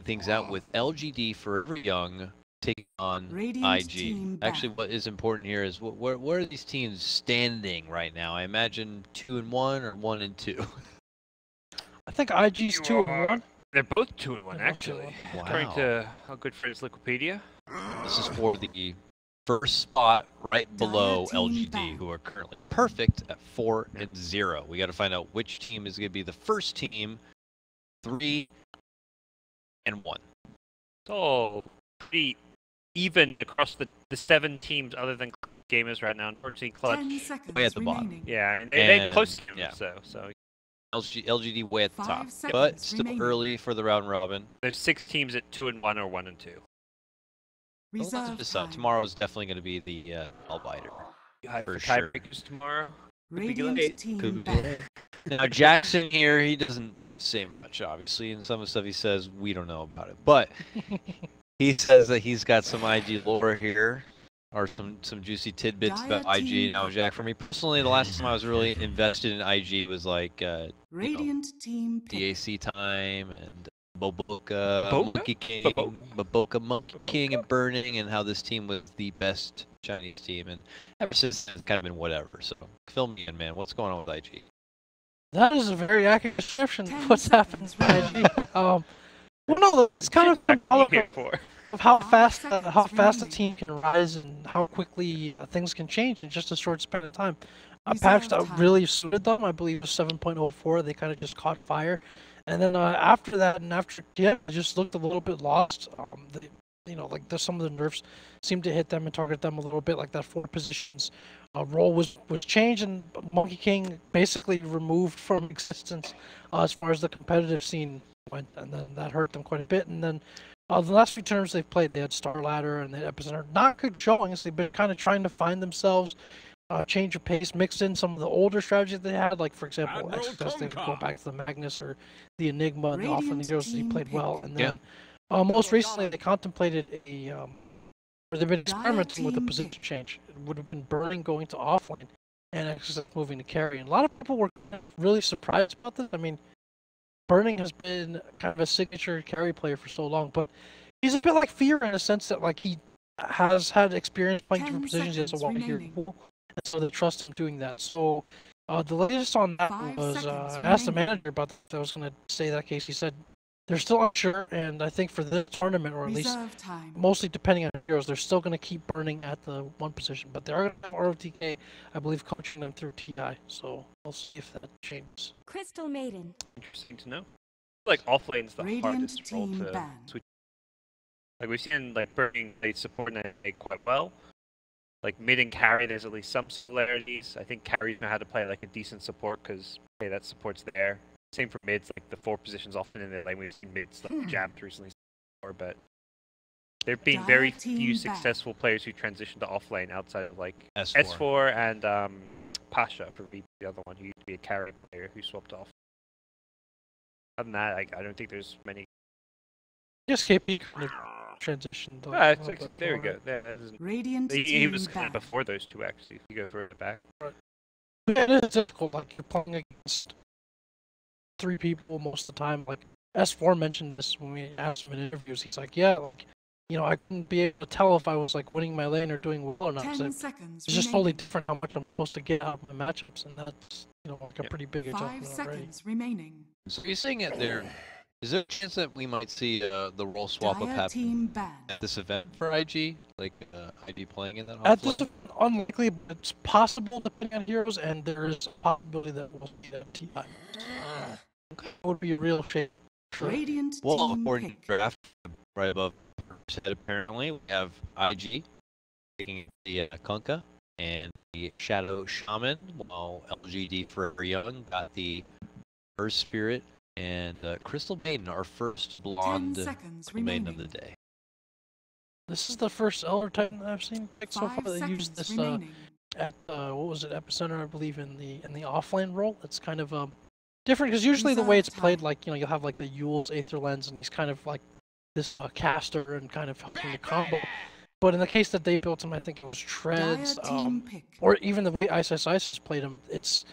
things out with LGD.Forever taking on IG. Actually, what is important here is where are these teams standing right now? I imagine 2-1 or 1-2. I think IG's 2-1. They're both 2-1 actually. Wow. According to our good friends Wikipedia. This is for the first spot right below LGD, who are currently perfect at 4-0. We got to find out which team is going to be the first team. 3-1. So pretty even across the 7 teams other than gamers right now. Unfortunately, Clutch way at the bottom. Yeah, and they're close to him. Yeah. So LGD way at the top, but still early for the round robin. There's 6 teams at 2-1 or 1-2. Well, tomorrow is definitely going to be the all-biter. For sure. Tiebreakers tomorrow. Could be late. Now Jackson here, he doesn't say much, obviously, and some of the stuff he says we don't know about it. But he says that he's got some IG lore here, or some juicy tidbits about IG. Now, Jack, for me personally, the last time I was really invested in IG was like DAC time and Boboka Monkey King and Burning, and how this team was the best Chinese team, and ever since then it's kind of been whatever. So fill me in, man. What's going on with IG? That is a very accurate description of what's happening with IG. Well, no, it's kind of of how fast a team can rise and how quickly things can change in just a short span of time. A patch that really suited them, I believe, was 7.04. They kind of just caught fire, and then after that, and after it just looked a little bit lost. Like some of the nerfs seemed to hit them and target them a little bit, like that 4 positions. Role was changed, and Monkey King basically removed from existence as far as the competitive scene went, and then that hurt them quite a bit. And then the last few tournaments they've played, they had Star Ladder and they had Epicenter. Not good showings. They've been kind of trying to find themselves, change of pace, mixed in some of the older strategies they had, like for example, Exodus. They would go back to the Magnus or the Enigma, and often the heroes he played well. And then most recently they contemplated or they've been experimenting with a position change. It would have been Burning going to offlane and Exodus moving to carry. And a lot of people were really surprised about this. I mean, Burning has been kind of a signature carry player for so long, but he's a bit like Fear in a sense that like he has had experience playing different positions as a while here, and so they trust him doing that. So the latest on that was I asked the manager about that. I was going to say that case. He said they're still unsure, and I think for this tournament, or at least mostly depending on heroes, they're still going to keep Burning at the 1 position. But they are going to have ROTK, I believe, coaching them through TI. So we'll see if that changes. Crystal Maiden. Interesting to know. Like offlane's the hardest role to switch. Like we've seen, like Burning, they support and they quite well. Like mid and carry, there's at least some similarities. I think carries know how to play like a decent support because that support's there. Same for mids, like the 4 positions often in the lane. We've seen mids like jabbed recently, but there have been very few successful players who transitioned to offlane outside of like S4 and Pasha, for the other one who used to be a carry player who swapped off. Other than that, I don't think there's many. Just KP kind of transitioned. There we go. He was kind of before those 2 actually. If you go further back. Right. It is difficult. Like you're playing against 3 people most of the time. Like S4 mentioned this when we asked him in interviews. He's like, yeah, like, I couldn't be able to tell if I was like winning my lane or doing well or not. It's just totally different how much I'm supposed to get out of my matchups, and that's like a pretty big adjustment. 5 seconds remaining. So you're saying it there? Is there a chance that we might see the role swap up happen at this event for IG? Like IG playing in that? At this event, unlikely, but it's possible depending on heroes, and there is a possibility that we'll see that TI. It would be a real shame. Sure. Well, according to the draft, right above said apparently we have IG taking the Kunkka and the Shadow Shaman, while LGD.Forever got the Earth Spirit and Crystal Maiden, our first blonde maiden of the day. This is the first Elder Titan that I've seen picked so far. They used this at what was it, Epicenter, I believe, in the offlane role. It's kind of different because usually the way it's played, like you'll have like the Yule's Aether Lens, and he's kind of like this caster and kind of helping the combo. But in the case that they built him, I think it was Treads, or even the way Isis played him, it's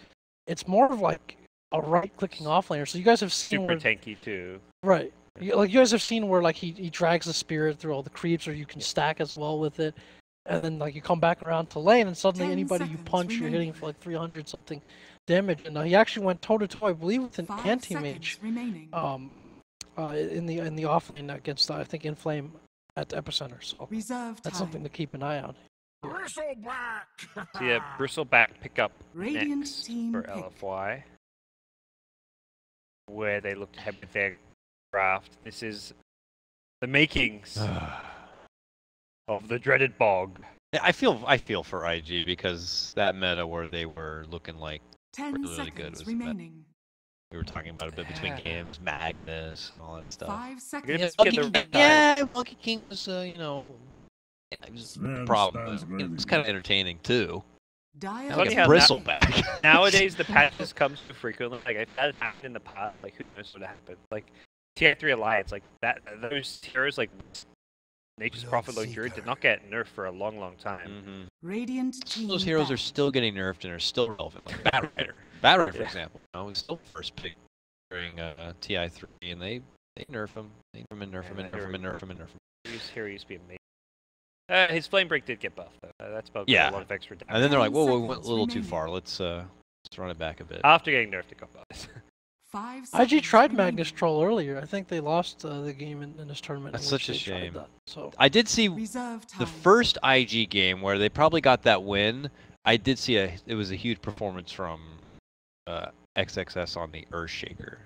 more of like a right-clicking offlaner. So you guys have seen super tanky too. Right. Like you guys have seen where like he drags the spirit through all the creeps, or you can stack as well with it, and then like you come back around to lane, and suddenly 10 anybody you seconds punch, you're hitting remaining. for like 300 something damage. And he actually went toe to toe, I believe, with an 5 anti-mage. seconds remaining. In the offlane against I think Inflame at Epicenter. So Reserve that's time. something to keep an eye on. Bristleback! So yeah, Bristleback pickup Radiant next team for pick. LFY, where they looked ahead with their draft. This is the makings of the dreaded bog. I feel for IG because that meta where they were looking like 10 really good seconds was the meta. remaining. We were talking about a bit between games, Magnus, and all that stuff. 5 seconds. Yeah, Monkey King was, it was a problem. But it was kind of entertaining too. Dire Now Funny we how get Bristleback. Nowadays, the patches come so frequently. Like, if that had happened in the past, like, who knows what happened? Like, TI3 Alliance, like, that, those heroes, like, Nature's Prophet Luxury did not get nerfed for a long, long time. Mm-hmm. Radiant team. Those heroes are back. still getting nerfed and are still relevant. Like Batrider. Batrider, for example, was still first pick during TI3, and they nerf him. They nerf him and nerf him and nerf him and nerf him and nerf him. His hero used to be amazing. His Flame Break did get buffed, though. That's about a lot of extra damage. And then they're like, whoa, 10 we went a seconds little too remaining. far. Let's run it back a bit. After getting nerfed, it got buffed. 5 IG seconds tried remaining. Magnus Troll earlier. I think they lost the game in this tournament. That's in which such a they tried shame. that. So I did see Reserve time. the first IG game where they probably got that win. I did see it was a huge performance from XXS on the Earthshaker.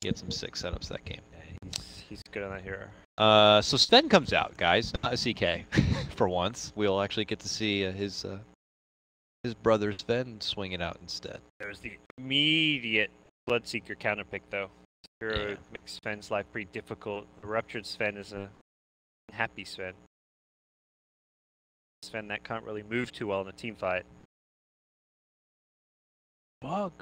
He had some sick setups that game. He's good on that hero. So Sven comes out, guys. Not a CK for once. We'll actually get to see his brother Sven swing it out instead. There's the immediate Bloodseeker counterpick, though. Hero Yeah. makes Sven's life pretty difficult. The Ruptured Sven is a unhappy Sven. Sven that can't really move too well in a team fight. Bug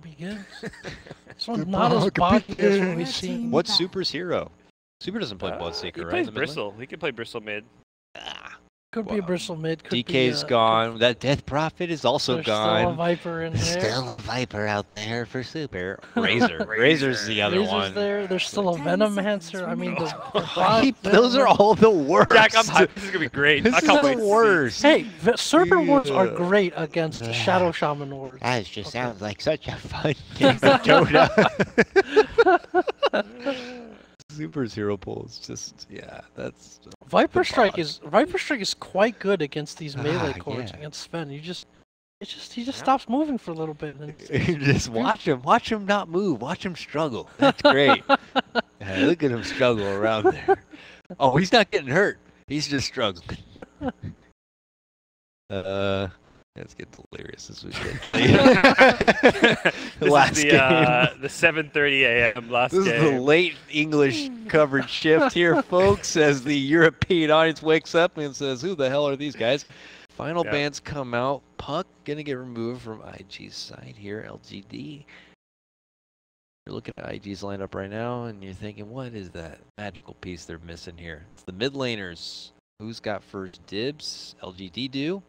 begins. This one's not as boggy as what we've seen. What's Super's hero? Super doesn't play Bloodseeker, He right? plays in the mid lane? Bristle. He can play Bristle mid. Could be a Bristle mid. Could DK's be, gone. That Death Prophet is also there's still a gone. Viper in there. Still a Viper out there for Super. Razor's the other Razor's one. there. There's still a 10 Venomhancer. I mean, Oh, those are all the worst. Jack, I'm hyped. This is gonna be great. This I is can't the wait to see. worst. Hey, Serpent Wards are Yeah. great against Shadow Shaman Wards. That just Okay. sounds like such a fun game of Dota. Super's hero pool is just, that's... Viper the Strike bug. is quite good against these melee cores yeah. against Sven. He just stops moving for a little bit. And You just watch him not move, watch him struggle. That's great. Yeah, look at him struggle around there. Oh, he's not getting hurt. He's just struggling. Let's get delirious as we get. This Last is the, game. the 7:30 a.m. last This game. is the late English covered shift here, folks, as the European audience wakes up and says, who the hell are these guys? Final bans come out. Puck gonna get removed from IG's side here, LGD. You're looking at IG's lineup right now, and you're thinking, what is that magical piece they're missing here? It's the mid laners. Who's got first dibs? LGD do.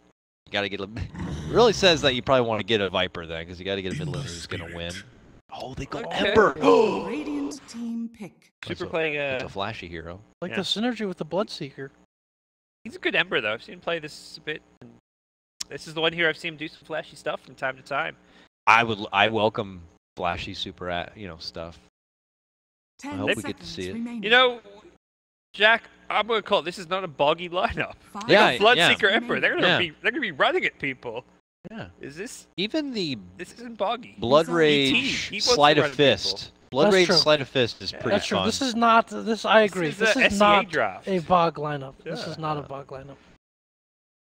You gotta get a... It really says that you probably want to get a Viper then, because you gotta get a mid laner who's gonna win. Oh, they go Okay. Ember! Radiant team pick. Super playing It's a flashy hero. like Yeah. the synergy with the Bloodseeker. He's a good Ember though. I've seen him play this a bit. And this is the one here I've seen him do some flashy stuff from time to time. I welcome flashy super stuff. 10 I hope we seconds get to see it. remaining. You know, Jack, I'm gonna call it. This is not a boggy lineup. 5 Yeah, Bloodseeker Emperor. They're Yeah. gonna be running at people. Yeah. Is this? Even the This isn't boggy. Blood He's on Rage ET. He wants to Sleight of run Fist. Blood That's Rage true. Sleight of Fist is pretty That's true. fun. This is not. This I agree. This a is SEA not draft. a bog lineup. This Yeah. is not a bog lineup.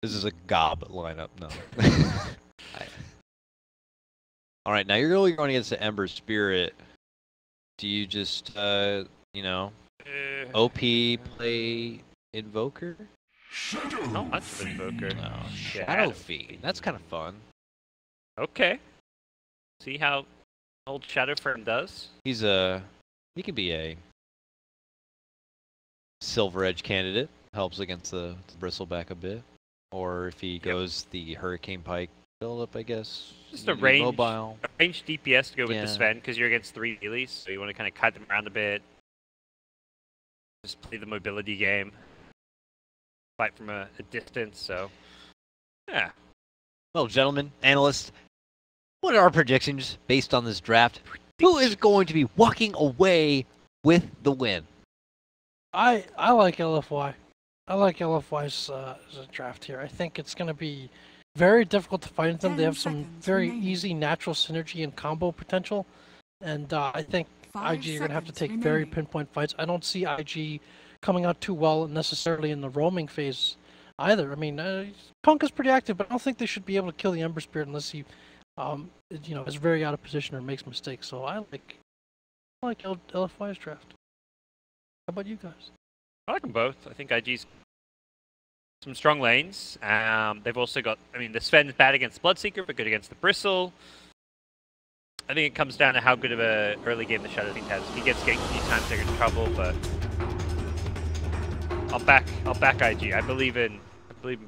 This is a gob lineup. No. All right, now you're really going against the Ember Spirit. Do you just OP play Invoker? Not much of an Invoker. No, Shadow Fiend. That's kind of fun. Okay. See how old Shadow Frame does? He could be a Silver Edge candidate. Helps against the Bristleback a bit. Or if he goes the Hurricane Pike, build up, I guess. Just a range, mobile. a range DPS to go with Yeah. the Sven because you're against 3 Heelys, so you want to kind of cut them around a bit. Just play the mobility game. Fight from a distance, so yeah. Well, gentlemen, analysts, what are our predictions based on this draft? Who is going to be walking away with the win? I like LFY. I like LFY's draft here. I think it's going to be very difficult to fight them. They have some very easy natural synergy and combo potential. And I think IG are going to have to take very pinpoint fights. I don't see IG coming out too well necessarily in the roaming phase either. I mean, Kunkka's pretty active, but I don't think they should be able to kill the Ember Spirit unless he, is very out of position or makes mistakes. So I like LFY's draft. How about you guys? I like them both. I think IG's some strong lanes. They've also got, I mean, the Sven's bad against Bloodseeker, but good against the Bristle. I think it comes down to how good of a early game the Shadow Fiend has. If he gets ganked a few times, they're in trouble, but I'll back IG. I believe in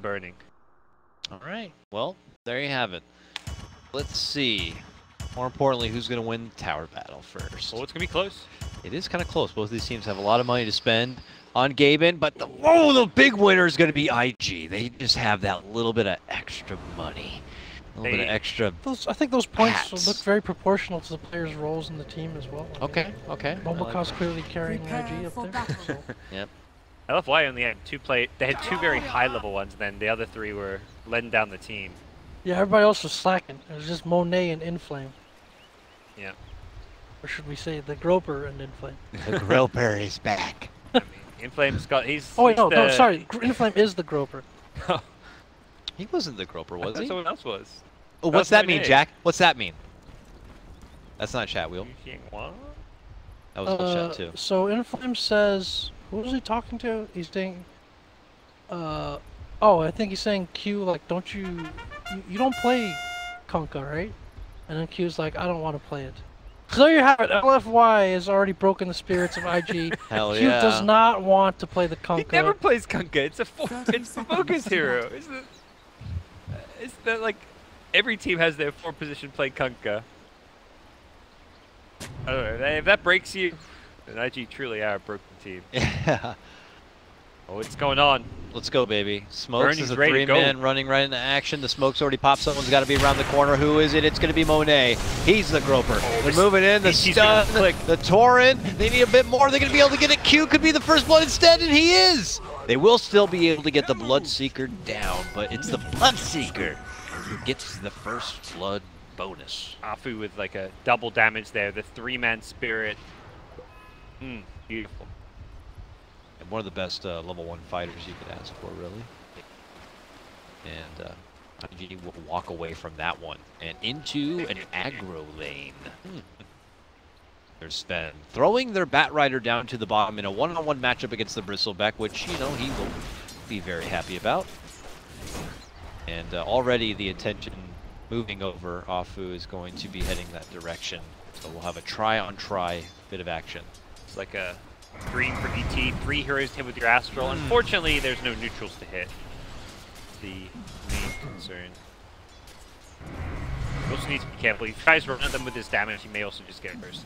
burning. All right. Well, there you have it. Let's see. More importantly, who's going to win the tower battle first? Well, it's going to be close. It is kind of close. Both of these teams have a lot of money to spend on Gaben, but the big winner is going to be IG. They just have that little bit of extra money. A little bit of extra. I think those points hats. look very proportional to the players' roles in the team as well. Okay. Momoko's clearly carrying IG up there. So. Yep. LFY only had they had 2 very high-level ones, and then the other 3 were letting down the team. Yeah, everybody else was slacking. It was just Monet and Inflame. Yeah. Or should we say the Groper and Inflame? The Groper is back. I mean, Inflame's got Oh wait, no, sorry. Inflame is the Groper. He wasn't the Groper, was he? Someone else was. Oh, what's that mean, Jack? What's that mean? That's not chat wheel. What? That was full chat too. So Inflame says, who was he talking to? He's saying, oh, I think he's saying Q, like, don't you don't play Kunkka, right? And then Q's like, I don't want to play it. So there you have it. LFY has already broken the spirits of IG. Hell Q yeah. does not want to play the Kunkka. He never plays Kunkka. It's the focus hero. It's that like every team has their 4-position play Kunkka. I don't know. If that breaks you, then IG truly are a broken team. Yeah. Oh, what's going on? Let's go, baby. Smokes Burning's is a ready to 3-man running right into action. The Smoke's already popped. Someone's got to be around the corner. Who is it? It's going to be Monet. He's the Groper. They're moving in. The stun, the Torrent. They need a bit more. They're going to be able to get it. Q could be the first blood instead, and he is. They will still be able to get the Bloodseeker down, but it's the Bloodseeker who gets the first blood bonus. Afu with like a double damage there. The 3-man spirit. Beautiful. And one of the best level 1 fighters you could ask for, really. And IG will walk away from that one and into an aggro lane. There's Sven throwing their Batrider down to the bottom in a one-on-one matchup against the Bristleback, which, he will be very happy about. And already the attention moving over, Afu is going to be heading that direction. So we'll have a try-on-try bit of action. It's like a green for ET, 3 heroes to hit with your Astral. Unfortunately, there's no neutrals to hit. The main concern. You also need to be careful. If he tries to run at them with his damage, he may also just get burst.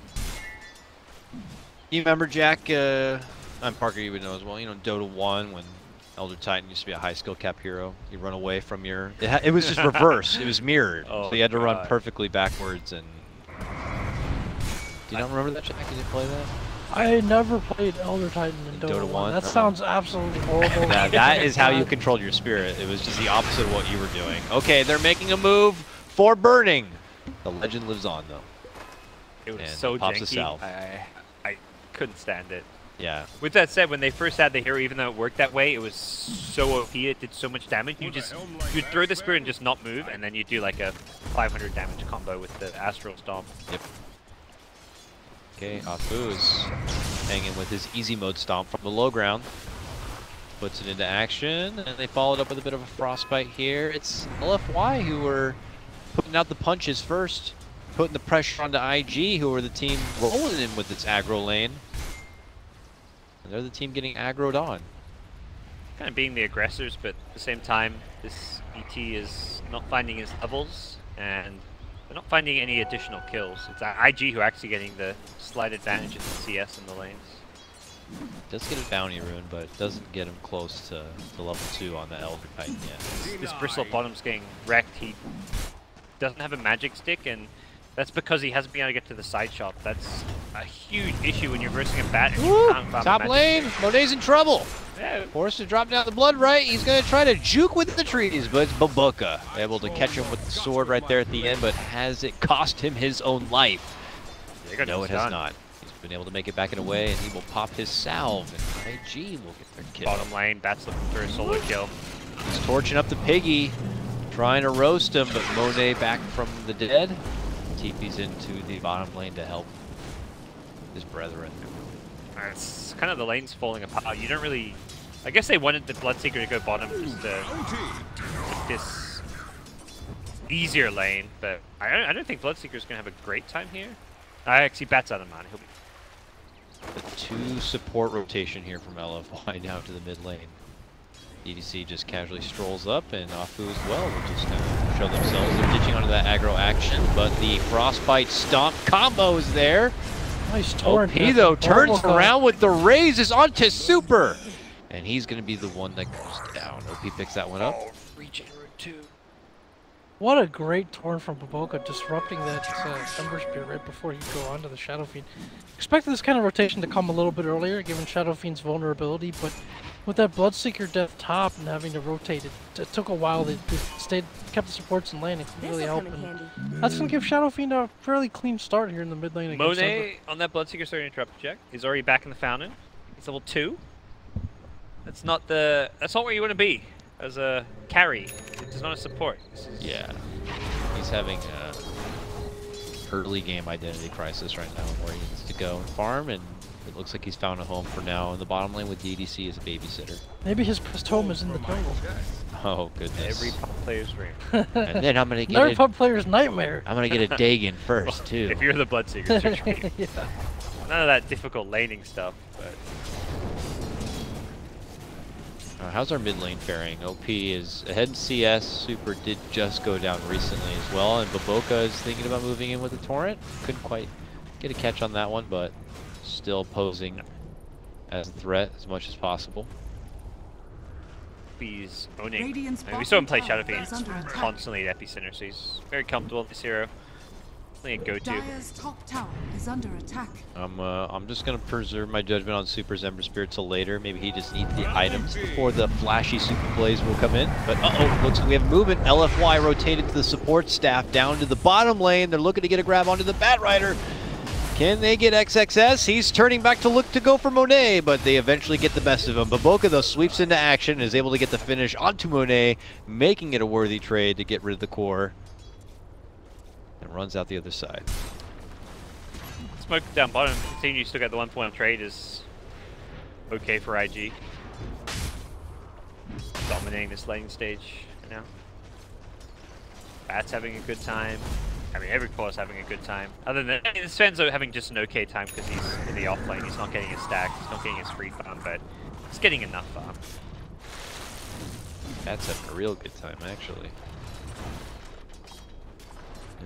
You remember, Jack, I'm Parker, you would know as well, Dota 1, when Elder Titan used to be a high skill cap hero. You run away from your... It was just reverse. It was mirrored. So you had to run perfectly backwards. And do you not remember that, Jack? You didn't play that? I never played Elder Titan in Dota 1. That sounds absolutely horrible. That is how you controlled your spirit. It was just the opposite of what you were doing. Okay, they're making a move for burning. The legend lives on, though. It was and so janky. I couldn't stand it. Yeah. With that said, when they first had the hero, even though it worked that way, it was so OP, it did so much damage. You'd throw the spirit and just not move, and then you'd do like a 500 damage combo with the Astral Stomp. Yep. Okay, Afu is hanging with his easy mode stomp from the low ground. Puts it into action, and they followed up with a bit of a frostbite here. It's LFY who were putting out the punches first, putting the pressure onto IG, who were the team rolling in with its aggro lane. And they're the team getting aggroed on. kind of being the aggressors, but at the same time, this ET is not finding his levels, and they're not finding any additional kills. It's IG who are actually getting the slight advantage in the CS in the lanes. Does get a bounty rune, but it doesn't get him close to level 2 on the Elder Titan yet. This Bristle bottom's getting wrecked. He doesn't have a magic stick, and that's because he hasn't been able to get to the side shot. That's a huge issue when you're versing a bat and you can't find Top a lane, magic stick. Monet's in trouble. Yeah. Forced to drop down the blood right. He's going to try to juke with the trees, but it's bo1 able to catch him with the sword right there at the end, but has it cost him his own life? No, it has not. He's been able to make it back and away, and he will pop his salve, and IG will get their kill. Bottom lane, Bat's looking for a solo kill. He's torching up the piggy, trying to roast him, but Monet back from the dead. TP's into the bottom lane to help his brethren. It's kind of the lane's falling apart. You don't really... I guess they wanted the Bloodseeker to go bottom just to make this easier lane, but I don't think Bloodseeker's going to have a great time here. I actually Bat's out of mana. He'll be... The 2 support rotation here from LFY down to the mid lane. EDC just casually strolls up, and Afu as well will just kind of show themselves. They're ditching onto that aggro action, but the Frostbite Stomp combo is there. Nice torrent. OP though turns around with the raises onto Super, and he's going to be the one that goes down. OP picks that one up. Regenerate 2. What a great torrent from bo1, disrupting that Ember Spear right before you go onto the Shadow Fiend. Expected this kind of rotation to come a little bit earlier, given Shadow Fiend's vulnerability, but with that Bloodseeker death top and having to rotate, it took a while. They kept the supports in lane. It can really help. That's going to give Shadow Fiend a fairly clean start here in the mid lane. Monet on that Bloodseeker, sorry to interrupt, Jack, is already back in the fountain. He's level 2. That's not where you want to be as a carry. It's not a support. Yeah, he's having a early game identity crisis right now, where he needs to go and farm, and it looks like he's found a home for now in the bottom lane with DDC as a babysitter. Maybe his best home is in the jungle. Oh goodness! Every pub player's dream. And then I'm gonna get Every pub player's nightmare. I'm gonna get a Dagon first too. If you're the Bloodseeker, it's your dream. Yeah. None of that difficult laning stuff, but. How's our mid lane faring? OP is ahead in CS. Super did just go down recently as well, and bo1 is thinking about moving in with the torrent. Couldn't quite get a catch on that one, but still posing as a threat as much as possible. He's owning. We saw him play Shadow Fiend constantly at Epicenter, so he's very comfortable with this hero. Definitely a go-to. Dire's top tower is under attack. I'm just gonna preserve my judgment on Super's Ember Spirit till later. Maybe he just needs the items before the flashy super plays will come in. But looks like we have movement. LFY rotated to the support staff down to the bottom lane. They're looking to get a grab onto the Bat Rider. Can they get XXS? He's turning back to look to go for Monet, but they eventually get the best of him. bo1 though sweeps into action and is able to get the finish onto Monet, making it a worthy trade to get rid of the core. And runs out the other side. Smoke down bottom, continues to get the 1-point trade is okay for IG. Dominating this lane stage right now. Bat's having a good time. I mean, every core's having a good time. Other than Svenzo having just an okay time because he's in the off lane. He's not getting his stack, he's not getting his free farm, but he's getting enough farm. Bat's having a real good time, actually.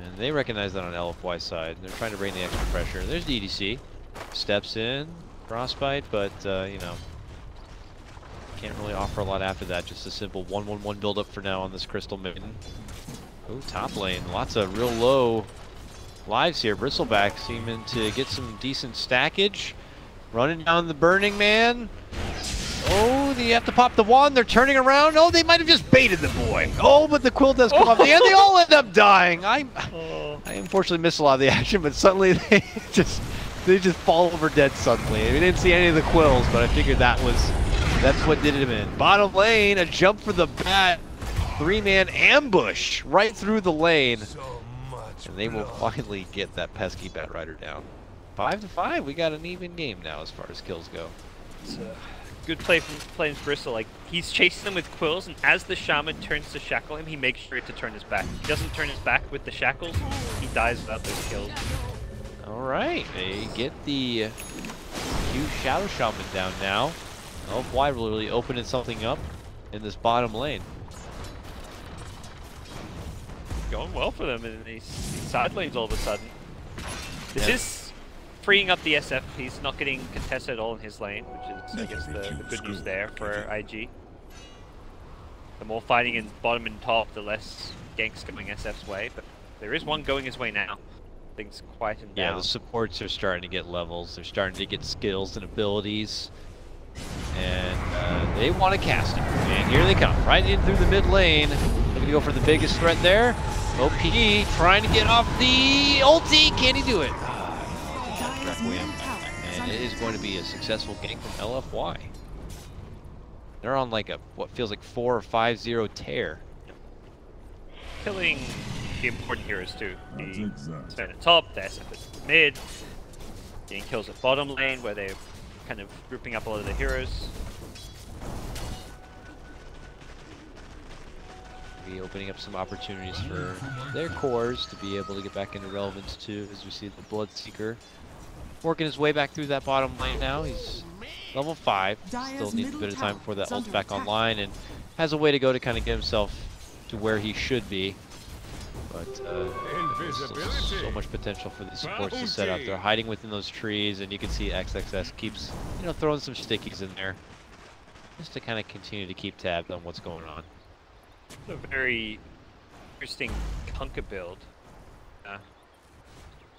And they recognize that on LFY side. They're trying to bring the extra pressure. There's DDC. Steps in. Frostbite, but, you know, can't really offer a lot after that. Just a simple 1-1-1 build-up for now on this Crystal Maiden. Ooh, top lane. Lots of real low lives here. Bristleback seeming to get some decent stackage. Running down the Burning Man. Oh, they have to pop the wand. They're turning around. Oh, they might have just baited the boy. Oh, but the quill does come off the end. They all end up dying. I unfortunately missed a lot of the action, but suddenly they just fall over dead suddenly. We didn't see any of the quills, but I figured that's what did him in. Bottom lane, a jump for the bat. 3-man ambush right through the lane. And they will finally get that pesky Bat Rider down. 5-5. We got an even game now as far as kills go. It's a good play from Flames Bristle. Like, he's chasing them with quills, and as the shaman turns to shackle him, he makes sure to turn his back. If he doesn't turn his back with the shackles, he dies without those kills. All right, they get the Q Shadow Shaman down now. LFY really opening something up in this bottom lane. Going well for them in these side lanes all of a sudden. This is freeing up the SF. He's not getting contested at all in his lane, which is, I guess, the good news there for IG. The more fighting in bottom and top, the less ganks going SF's way, but there is one going his way now. Things quieten down. Yeah, the supports are starting to get levels. They're starting to get skills and abilities. And they want to cast it. And here they come, right in through the mid lane. Looking to go for the biggest threat there. OP trying to get off the ulti. Can he do it? Requiem. And it is going to be a successful gank from LFY. They're on like a, what feels like 4 or 5-0 tear. Killing the important heroes too. The Sven at top, the SF at mid. Getting kills at bottom lane where they're kind of grouping up a lot of the heroes. Be opening up some opportunities for their cores to be able to get back into relevance too, as we see the Bloodseeker working his way back through that bottom lane now. He's level 5, still needs a bit of time before that ult's back online, and has a way to go to kind of get himself to where he should be. But there's still so much potential for the supports to set up. They're hiding within those trees, and you can see XXS keeps, you know, throwing some stickies in there just to kind of continue to keep tabs on what's going on. It's a very interesting Kunkka build.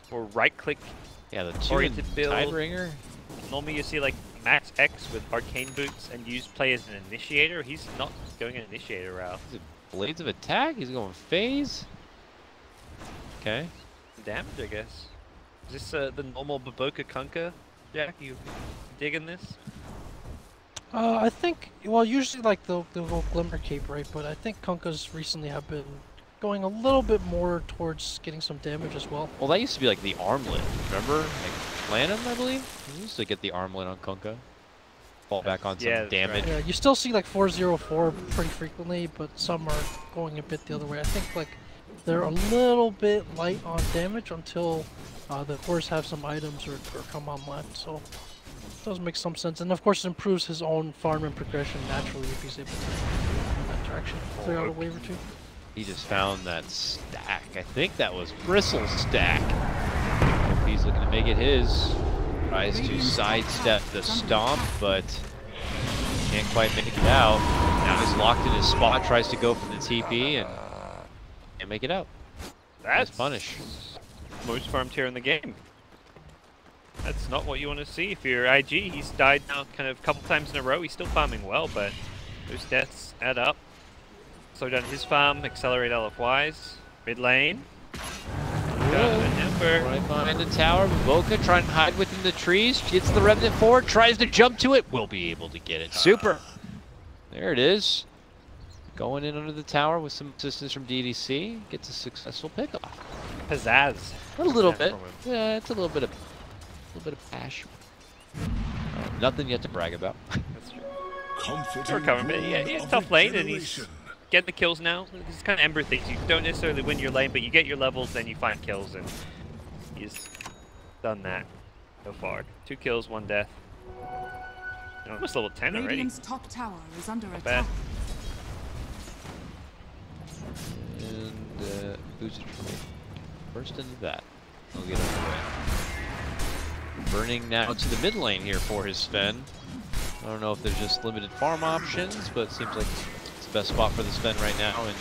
For right-click Yeah, the oriented build. Tideringer. Normally you see like Max X with Arcane Boots and use play as an initiator. He's not going an initiator route. Is it Blades of Attack? He's going phase. Okay. Damage, I guess. Is this the normal Baboka Kunkka, Jack? You digging this? I think, well, usually like the whole Glimmer Cape, right? But I think Kunkkas recently have been going a little bit more towards getting some damage as well. Well, that used to be like the armlet, remember? Like Lanham, I believe? You used to get the armlet on Kunkka. Fall back on some damage. Right. Yeah, you still see like 404 pretty frequently, but some are going a bit the other way. I think like they're a little bit light on damage until the cores have some items or come online. So it does make some sense. And of course it improves his own farm and progression naturally if he's able to go in that direction. Clear out a wave or two. He just found that stack. I think that was Bristle's stack. Hope he's looking to make it his. Tries to sidestep the stomp, but can't quite make it out. Now he's locked in his spot, tries to go for the TP, and can't make it out. That's nice punish. Most farmed here in the game. That's not what you want to see if you're IG. He's died now kind of a couple times in a row. He's still farming well, but those deaths add up. Slow down his farm, accelerate LFYs. Mid lane. Right behind the tower, Boca trying to hide within the trees. Gets the Remnant forward, tries to jump to it. Will be able to get it. Super. There it is. Going in under the tower with some assistance from DDC. Gets a successful pickoff. Pizzazz. A little bit. Yeah, it's a little bit of passion. Nothing yet to brag about. That's true. We're coming, but yeah, tough lane, and he's getting the kills now. This is kind of Ember things. You don't necessarily win your lane, but you get your levels, then you find kills, and he's done that so far. 2 kills, 1 death. Almost level 10 already. Radiant's top tower is under Not attack. bad. And boosted for me. First into that. I'll get underway. Burning now to the mid lane here for his Sven. I don't know if there's just limited farm options, but it seems like it's the best spot for the Sven right now. And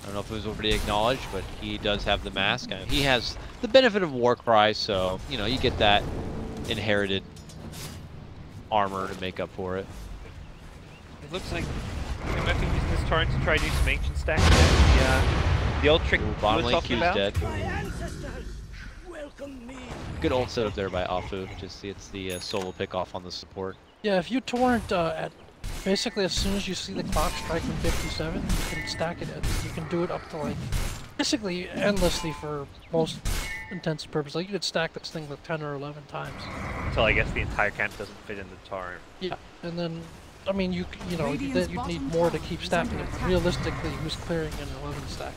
I don't know if it was already acknowledged, but he does have the mask. And he has the benefit of Warcry, so you know you get that inherited armor to make up for it. It looks like we might be using this torrent to try to do some ancient stacks there. The old trick we were talking about. Dead. Good ult setup there by Afu. Just it's the solo pick off on the support. Yeah, if you torrent at basically as soon as you see the clock striking 57, you can stack it. You can do it up to like basically endlessly for most intents and purposes. Like you could stack this thing like 10 or 11 times. Until I guess the entire camp doesn't fit in the torrent. Yeah, and then I mean you know you'd need more to keep stacking it. Realistically, who's clearing an 11 stack?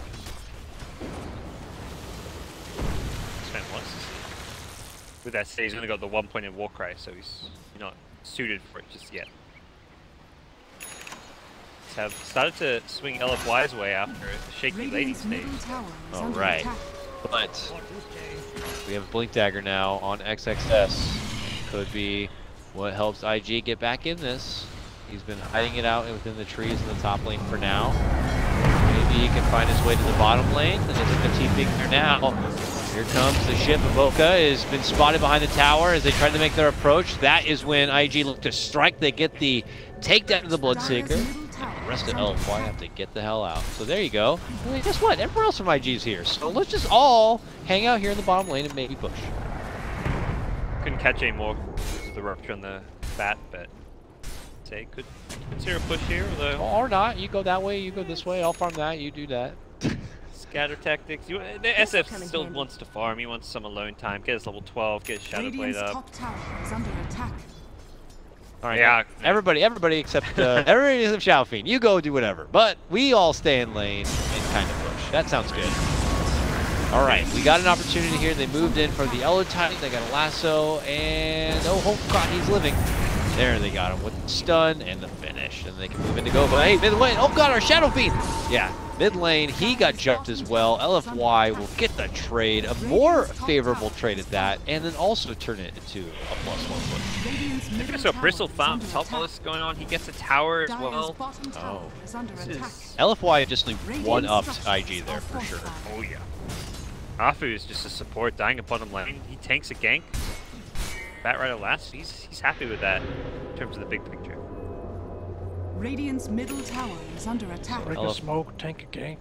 with that said, he's only got the 1 point in Warcry, so he's not suited for it just yet. Have started to swing LFY's way after a shaky laning stage. Alright. But we have a Blink Dagger now on XXS. Could be what helps IG get back in this. He's been hiding it out within the trees in the top lane for now. Maybe he can find his way to the bottom lane. And it's a team figure now. Here comes the ship. Evoca has been spotted behind the tower as they try to make their approach. That is when IG look to strike. They get the takedown of the Bloodseeker. The rest of LFY have to get the hell out. So there you go. I mean, guess what? Everyone else from IG is here. So let's just all hang out here in the bottom lane and maybe push. Couldn't catch any more because of the rupture on the bat, but say could consider a push here. Or not. You go that way, you go this way. I'll farm that, you do that. Scatter tactics. The SF still wants to farm. He wants some alone time. Get his level 12. Get his Shadow Blade up. Top tower is under attack. All right, yeah. Everybody except Shadow Fiend. You go do whatever. But we all stay in lane and kind of push. That sounds good. All right, we got an opportunity here. They moved in for the Elo Titan. They got a lasso, and oh god, he's living. There, they got him with the stun and the finish, and they can move in to go. But hey, mid lane. Oh god, our Shadow Fiend. Yeah, mid lane. He got jumped as well. LFY will get the trade, a more favorable trade at that, and then also turn it into a +1 push. Invictus got Bristle farm. Top all this going on. He gets a tower as well. Oh, LFY just one-upped IG there for sure. Oh yeah. Afu is just a support dying at bottom lane. He tanks a gank. Batrider last. He's happy with that in terms of the big picture. Radiant's middle tower is under attack. Break a smoke, tank a gank.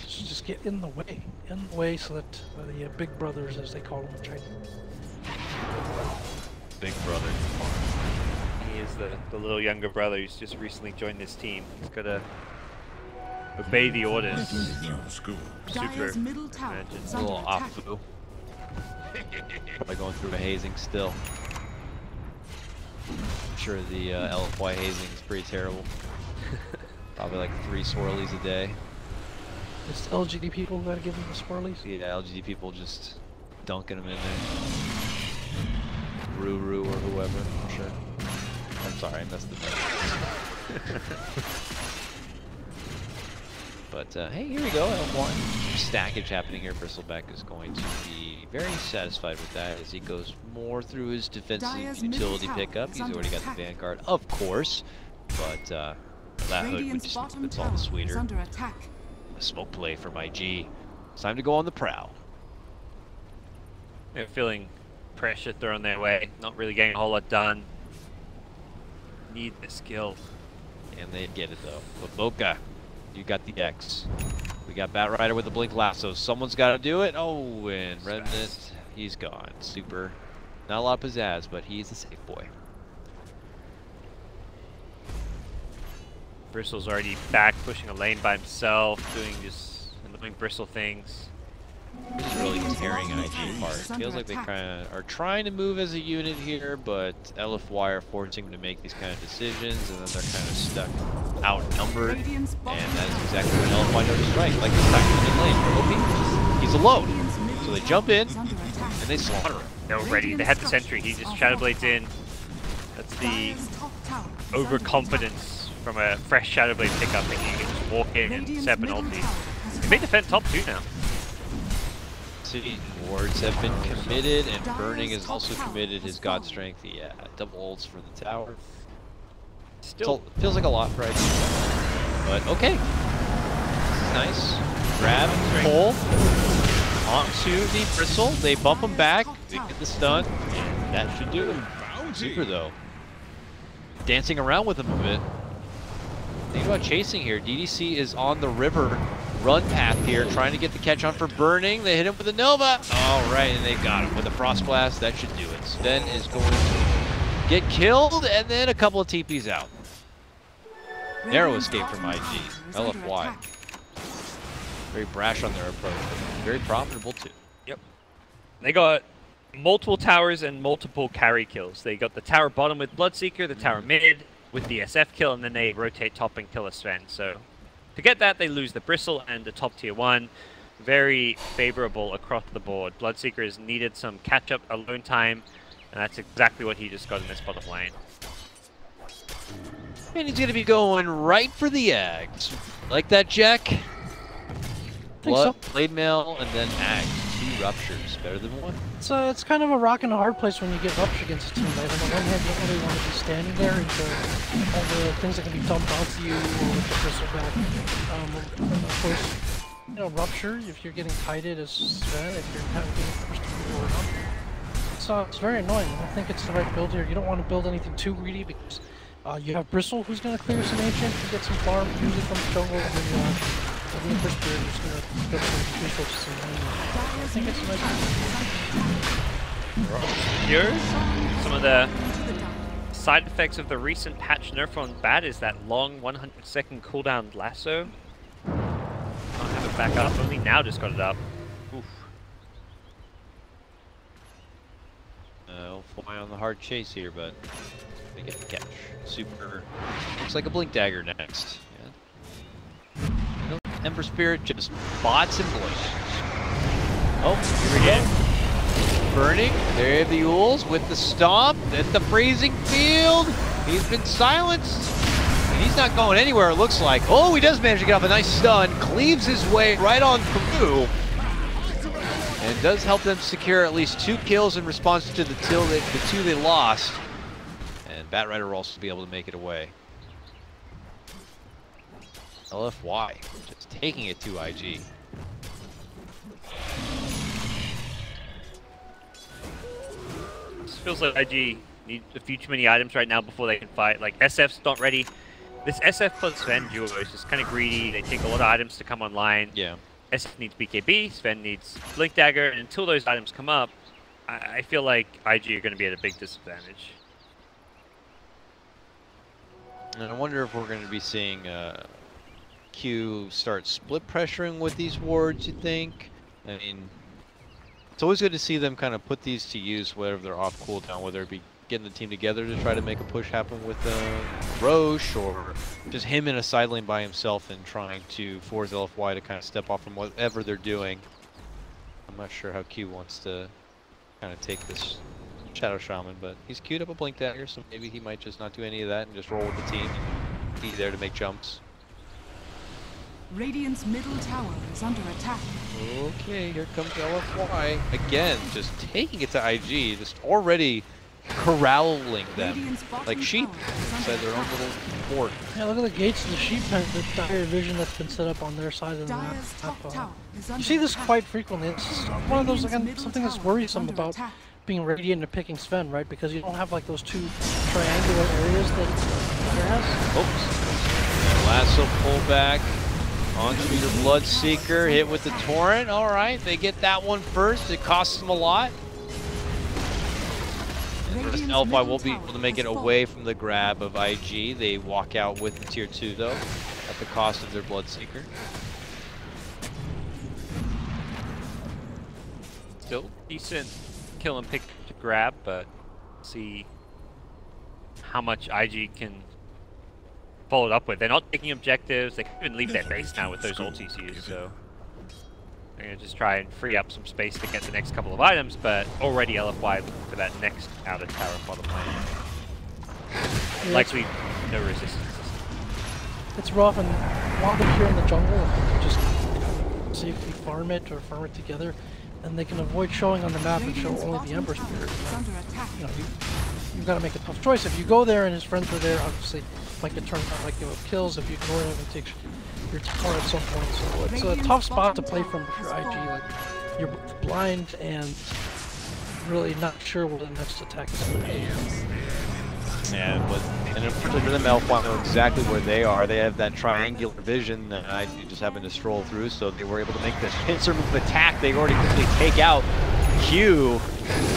Just get in the way, so that the big brothers, as they call them in China. Big brother. He is the little younger brother who's just recently joined this team. He's got to obey the orders. Dyer's middle tower is a under little attack. Afu. Probably going through a hazing still. I'm sure the LFY hazing is pretty terrible. Probably like 3 swirlies a day. It's the LGD people who gotta give them the swirlies? Yeah, LGD people just dunking them in there. Ruru or whoever, I'm sure. I'm sorry, I messed the name. But hey, here we go, L1. Stackage happening here. Bristleback is going to be very satisfied with that as he goes more through his defensive utility pickup. He's already got the Vanguard, of course, but that hood would just it's all the sweeter. A smoke play from IG. It's time to go on the prowl. They're feeling pressure thrown their way, not really getting a whole lot done. Need the skill. And they get it though. But Boca, you got the X. We got Batrider with the Blink Lasso. Someone's got to do it. Oh, and Remnant, he's gone. Super. Not a lot of pizzazz, but he's a safe boy. Bristle's already back, pushing a lane by himself, doing just annoying Bristle things. This is really tearing IG apart. It feels like they kind of are trying to move as a unit here, but LFY are forcing them to make these kind of decisions, and then they're kind of stuck outnumbered. And that is exactly what LFY knows to strike. Like this time in lane. OP, he's alone. So they jump in, and they slaughter him. They're ready. They had the sentry. He just Shadowblades in. That's the overconfidence from a fresh Shadowblade pickup, thinking you can just walk in and set up an ulti. They may defend top 2 now. Wards have been committed, and Burning has also committed his God Strength. Yeah, double ults for the tower. Still feels like a lot for IG, but okay. This is nice. Grab, pull onto the Bristle. They bump him back. They get the stun, and that should do it. Super though. Dancing around with him a bit. Think about chasing here. DDC is on the river run path here, trying to get the catch on for Burning. They hit him with a Nova. All right, and they got him with a Frost Blast. That should do it. Sven is going to get killed, and then a couple of TPs out. Narrow escape from IG. LFY. Very brash on their approach, but very profitable too. Yep. They got multiple towers and multiple carry kills. They got the tower bottom with Bloodseeker, the tower mid with the SF kill, and then they rotate top and kill a Sven. So to get that, they lose the Bristle and the top tier 1. very favorable across the board. Bloodseeker has needed some catch-up alone time, and that's exactly what he just got in this bottom lane. And he's going to be going right for the Ags. Like that, Jack? Blade Mail and then Ags. 2 ruptures. Better than 1. It's kind of a rock and a hard place when you get ruptured against a team. Right? On the one hand, you don't really want to be standing there until all the things that can be dumped onto you or with the bristleback. And of course, you know, rupture, if you're getting kited as Sven, if you're kind of getting pushed to move around. So it's very annoying. I think it's the right build here. You don't want to build anything too greedy because you have Bristle who's going to clear some Ancient to get some farm, usually from the jungle, and then the Emperor Spirit who's going to build some resources in the lane. I think it's the right build. Some of the side effects of the recent patch nerf on Bat is that long 100-second cooldown lasso. Can't have it back up, only now just got it up. Oof. LFY on the hard chase here, but they get the catch. Super. Looks like a Blink Dagger next. Yeah. Emperor Spirit just bots and blinks. Oh, here we go. Burning. There are the Ools with the stomp at the freezing field. He's been silenced. And he's not going anywhere, it looks like. Oh, he does manage to get off a nice stun. Cleaves his way right on through. And does help them secure at least 2 kills in response to the 2 they lost. And Batrider will also be able to make it away. LFY just taking it to IG. This feels like IG need a few too many items right now before they can fight. Like, SF's not ready. This SF plus Sven duo is just kind of greedy. They take a lot of items to come online. Yeah. SF needs BKB, Sven needs Blink Dagger, and until those items come up, I feel like IG are going to be at a big disadvantage. And I wonder if we're going to be seeing Q start split pressuring with these wards, you think? I mean, it's always good to see them kind of put these to use whenever they're off cooldown, whether it be getting the team together to try to make a push happen with Roche, or just him in a side lane by himself and trying to force LFY to kind of step off from whatever they're doing. I'm not sure how Q wants to kind of take this Shadow Shaman, but he's queued up a Blink Dagger, so maybe he might just not do any of that and just roll with the team and be there to make jumps. Radiant's middle tower is under attack. Okay, here comes LFY. Again, just taking it to IG, just already corralling them like sheep inside their own little fort. Yeah, look at the gates of the sheep pen, the dire vision that's been set up on their side of the map. You see this quite frequently. It's one of those, again, something that's worrisome about being Radiant and picking Sven, right? Because you don't have like those 2 triangular areas that Dire has. Oops. Lasso pullback onto your Bloodseeker, hit with the Torrent. Alright, they get that one first. It costs them a lot. LFY will be able to make it away from the grab of IG. They walk out with the tier 2 though, at the cost of their Bloodseeker. Still decent kill and pick to grab, but see how much IG can follow it up with. They're not taking objectives. They can even leave their base now with those ultis used, so they're going to just try and free up some space to get the next couple of items, but already LFY looking for that next outer tower bottom lane. Likely no resistance. It's rough, and while they're here in the jungle, if they just safely farm it or farm it together, and they can avoid showing on the map and show only the Emperor Spirit. You know, you've got to make a tough choice. If you go there and his friends are there, obviously might get turned out like give up kills. If you ignore him, it takes your tower at some point. So it's a tough spot to play from if you're IG. Like, you're both blind and really not sure where the next attack is going to be. Yeah, but and unfortunately for them, LFY know exactly where they are. They have that triangular vision that I just happened to stroll through, so they were able to make this pincer move attack. They already quickly take out Q,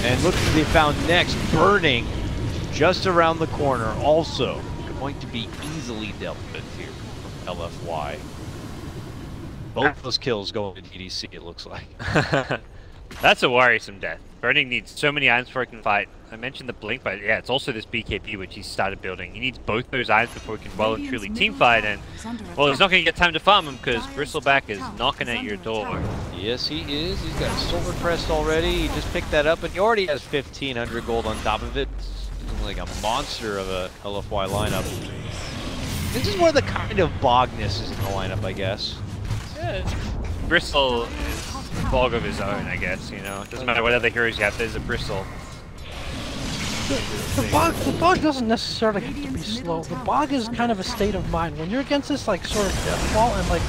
and look what they found next, burning just around the corner. Also going to be easily dealt with here from LFY. Both those kills going to DDC, it looks like. That's a worrisome death Burning needs so many items before he can fight. I mentioned the Blink, but yeah, it's also this BKB which he started building. He needs both those items before he can well and truly team fight, and well, he's not going to get time to farm him because Bristleback is knocking at your door. Yes, he is. He's got a Solar Crest already. He just picked that up, and he already has 1,500 gold on top of it. It's like a monster of a LFY lineup. This is where the kind of bogness is in the lineup, I guess. Yeah, Bristle is a bog of his own, I guess, you know. It doesn't matter what other heroes you have, there's a Bristle. The bog doesn't necessarily have to be slow. The bog is kind of a state of mind. When you're against this like sort of death ball and like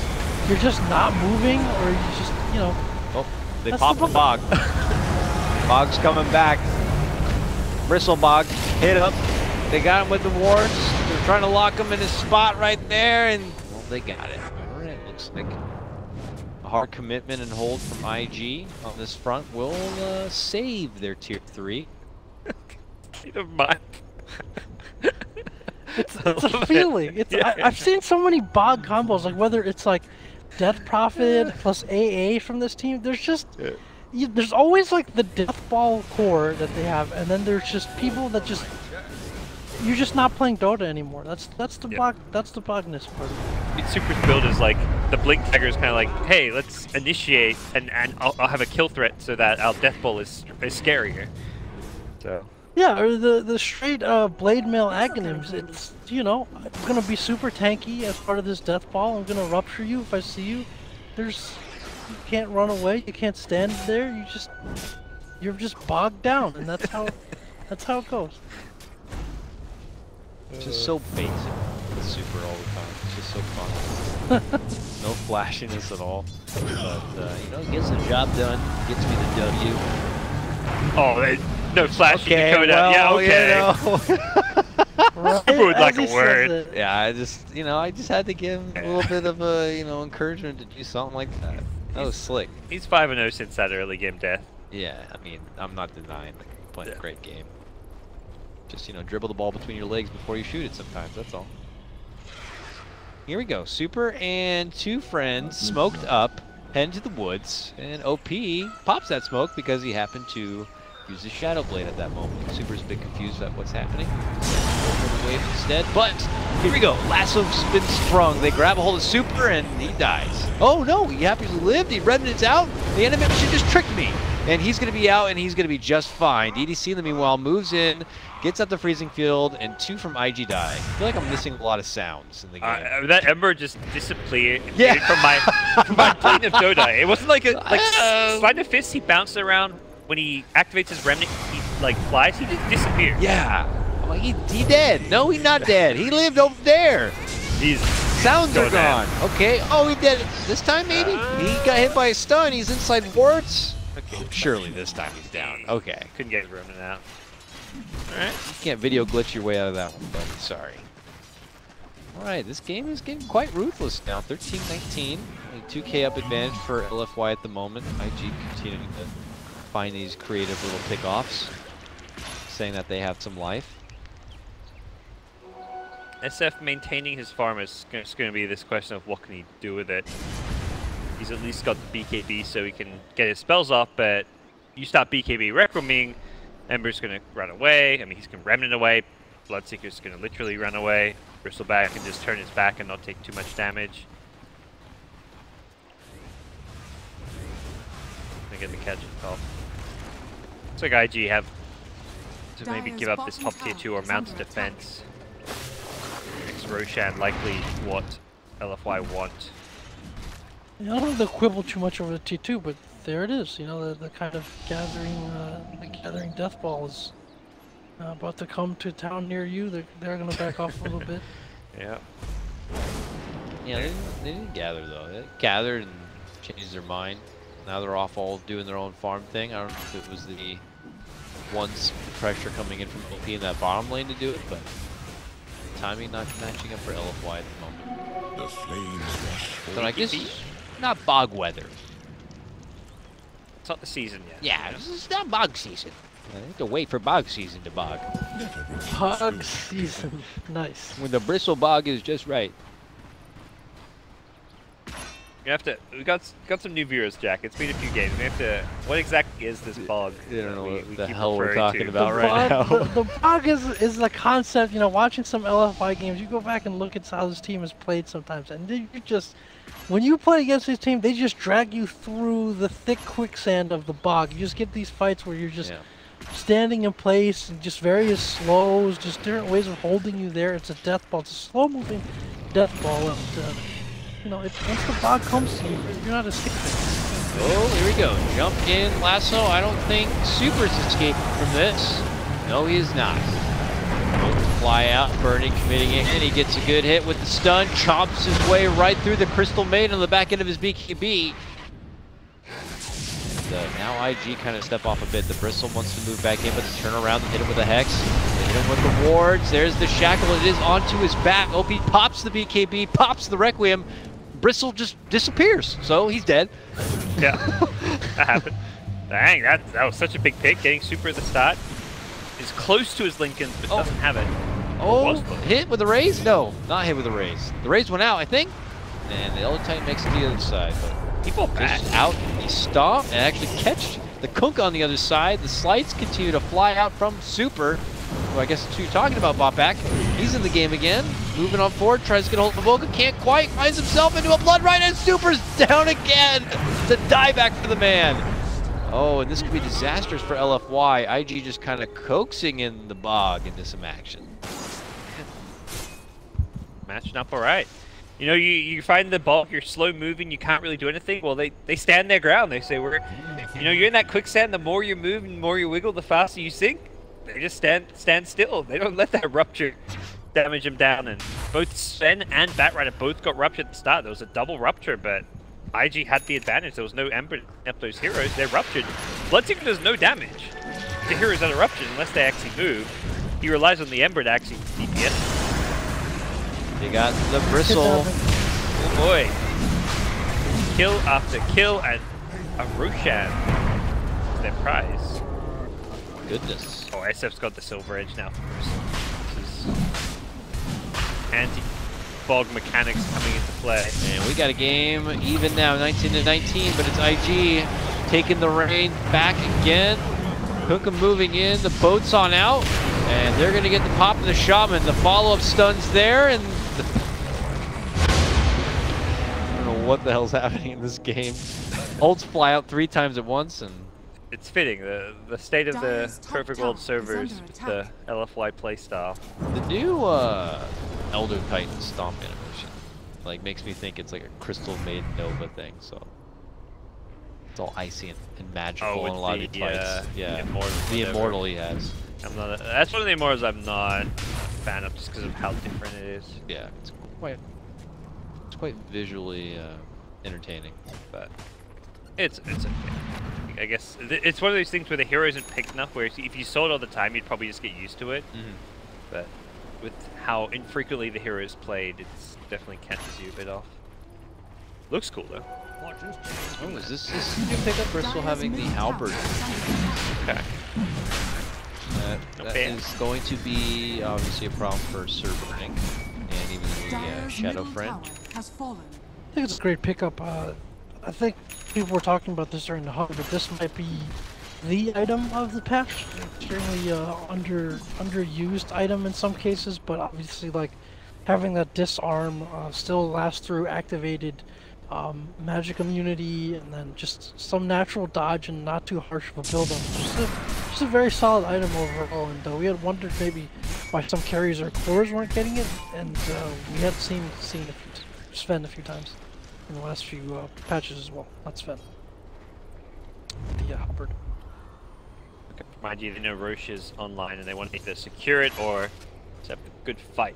you're just not moving or you just, you know. Oh, they popped the bog. Bog's coming back. Bristle bog hit up. They got him with the wards. They're trying to lock him in his spot right there, and well, they got it. All right, looks like a hard commitment and hold from IG on this front will save their tier 3. Never mind. It's a feeling. I've seen so many bog combos, like whether it's like Death Prophet plus AA from this team. There's just there's always like the Death Ball core that they have, and then there's just people that just you're just not playing Dota anymore. That's the bog. That's the bogness part of it. Super's build is like the Blink Dagger is kind of like, hey, let's initiate and I'll have a kill threat so that our Death Ball is scarier. So. Yeah, or the straight blade mail agonyms. It's, you know, I'm gonna be super tanky as part of this death ball. I'm gonna rupture you if I see you. You can't run away. You can't stand there. You're just bogged down, and that's how it goes. It's just so basic. It's super all the time. It's just so fun. No flashiness at all. But you know, gets the job done. Gets me the W. Oh, no flashing Dakota. Well, yeah, okay. You know. Super would like a word. Yeah, I just had to give him a little bit of a, encouragement to do something like that. That was slick. He's 5-0 since that early game death. Yeah, I mean, I'm not denying that he's playing a great game. Just, dribble the ball between your legs before you shoot it sometimes, that's all. Here we go. Super and two friends smoked up, heading to the woods, and OP pops that smoke because he happened to use the Shadow Blade at that moment. Super's a bit confused about what's happening. The wave instead, but here we go. Lasso's been sprung. They grab a hold of Super and he dies. Oh no, he happily lived. He remnants out. The enemy should just tricked me. And he's going to be out and he's going to be just fine. DDC in the meanwhile moves in, gets up the freezing field, and two from IG die. I feel like I'm missing a lot of sounds in the game. That Ember just disappeared from my plane of Dota. It wasn't like Slide of Fist, he bounced around. When he activates his remnant, he flies, he just disappears. Yeah. I'm like, he dead. No, he's not dead. He lived over there. He's sounds are gone. Okay. Oh, he dead this time maybe? He got hit by a stun. He's inside wards. Okay. Surely this time he's down. Okay. Couldn't get his remnant out. Alright. You can't video glitch your way out of that one, buddy. Sorry. Alright, this game is getting quite ruthless now. 13-19. 2K up advantage for LFY at the moment. IG continuing to find these creative little pickoffs, saying that they have some life. SF maintaining his farm is going to be this question of what can he do with it. He's at least got the BKB so he can get his spells off, but you stop BKB Rec Roaming, Ember's going to run away. I mean, he's going to Remnant away. Bloodseeker's going to literally run away. Bristleback can just turn his back and not take too much damage. Gonna get the catch off. Looks like IG have to maybe give up this top tier 2 or mount a defense. Makes Roshan likely what LFY want. I don't think they'll quibble too much over the T2, but there it is. The kind of gathering death ball is about to come to a town near you. They're gonna back off a little bit. Yeah. Yeah, they didn't gather though. They gathered and changed their mind. Now they're off all doing their own farm thing. I don't know if it was the pressure coming in from OP in that bottom lane to do it, but timing not matching up for LFY at the moment. The flames rush. So I guess not bog weather. It's not the season yet. Yeah, it's not bog season. I have to wait for bog season to bog. Bog season, nice. When the bristle bog is just right. You have to. We got some new viewers, Jack. It's been a few games. We have to. What exactly is this bog? I don't know what we the keep hell we're referring talking to? about right now. The bog is a concept. You know, watching some LFY games, you go back and look at how this team is played sometimes, and you just, when you play against this team, they just drag you through the thick quicksand of the bog. You just get these fights where you're just standing in place and just various slows, just different ways of holding you there. It's a death ball. It's a slow-moving death ball. And, you know, once the bog comes to you, you're not escaping. Oh, here we go. Jump in, lasso. I don't think Super's escaping from this. No, he is not. Both fly out, Burning committing it, and he gets a good hit with the stun, chops his way right through the Crystal Maiden on the back end of his BKB. Now IG kind of step off a bit. The Bristle wants to move back in, but the turn around and hit him with a Hex. They hit him with the wards. There's the Shackle. It is onto his back. OP pops the BKB, pops the Requiem. Bristle just disappears, so he's dead. Yeah, that happened. Dang, that was such a big pick. Getting Super at the start. Is close to his Lincoln, but doesn't have it. Oh, hit with the raise? No, not hit with the raise. The raise went out, I think. And the Elder Titan makes it to the other side, but people back out, he stopped and actually catched the Kunkka on the other side. The slides continue to fly out from Super, who I guess that's who you're talking about, Botback. He's in the game again, moving on forward, tries to get a hold of Volga, can't quite, finds himself into a blood right, and Super's down again. The dieback for the man. Oh, and this could be disastrous for LFY. IG just kind of coaxing in the bog into some action. Matching up all right. You know, you find the bulk, you're slow moving, you can't really do anything. Well, they stand their ground. They say, you know, you're in that quicksand, the more you move and the more you wiggle, the faster you sink. They just stand still. They don't let that rupture damage them down. And both Sven and Batrider both got ruptured at the start. There was a double rupture, but IG had the advantage. There was no Ember up those heroes. They're ruptured. Bloodseeker does no damage to heroes that are ruptured unless they actually move. He relies on the Ember to actually DPS. They got the Bristle. Oh boy. Kill after kill, and a Roshan is their prize. Goodness. Oh, SF's got the silver edge now for Bristle. This is anti-bog mechanics coming into play. And we got a game even now, 19-19, but it's IG taking the reign back again. Kunkka moving in, the boat's on out, and they're gonna get the pop of the Shaman. The follow-up stun's there, and I don't know what the hell's happening in this game. Ults fly out 3 times at once, and it's fitting. The state of the perfect world servers with the LFY playstyle. The new Elder Titan stomp animation like makes me think it's like a Crystal Maiden Nova thing. So it's all icy and magical in a lot of these fights. Yeah, the Immortal he has. That's one of the Immortals I'm not a fan of just because of how different it is. Yeah, it's quite visually entertaining, but it's okay. I guess it's one of those things where the hero isn't picked enough. Where if you saw it all the time, you'd probably just get used to it. But with how infrequently the hero is played, it's definitely catches you a bit off. Looks cool though. Oh, is this new pickup Bristle having the Halberd? Okay. That is going to be obviously a problem for Sir Burning and even the Shadow Friend. I think it's a great pickup. I think people were talking about this during the hub, but this might be the item of the patch. Extremely underused item in some cases, but obviously like having that disarm still last through activated magic immunity, and then just some natural dodge and not too harsh of a build-up. Just a very solid item overall, and we had wondered maybe why some carriers or cores weren't getting it, and we had seen Sven a few times in the last few patches as well. Not Sven. The Halberd. Okay, mind you, they know Roche is online and they want to either secure it or set up a good fight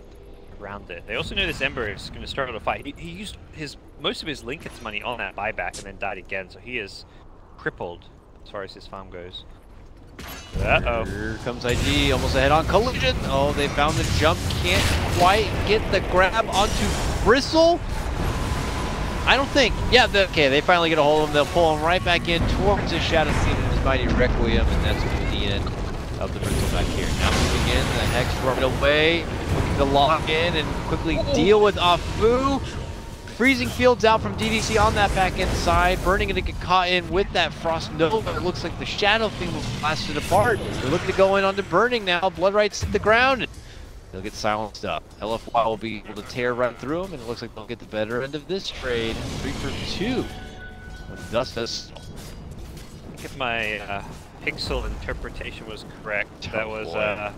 around it. They also know this Ember is going to start a fight. He used most of his Lincoln's money on that buyback and then died again, so he is crippled as far as his farm goes. Uh-oh. Here comes IG, almost a head-on collision. Oh, they found the jump, can't quite get the grab onto Bristle. I don't think, okay, they finally get a hold of him. They'll pull him right back in towards his Shadow Fiend and his mighty Requiem, and that's going to be the end of the Bristle back here. Now moving in, the Hex right away, looking to lock in and quickly deal with Afu. Freezing Fields out from DDC on that back end side. Burning gonna get caught in with that Frost Nova. It looks like the Shadow thing was blasted apart. They're looking to go in onto Burning now. Blood Rights hit the ground. They'll get silenced up. LFY will be able to tear right through them, and it looks like they'll get the better end of this trade. 3 for 2. With Dust does. If my pixel interpretation was correct, that was a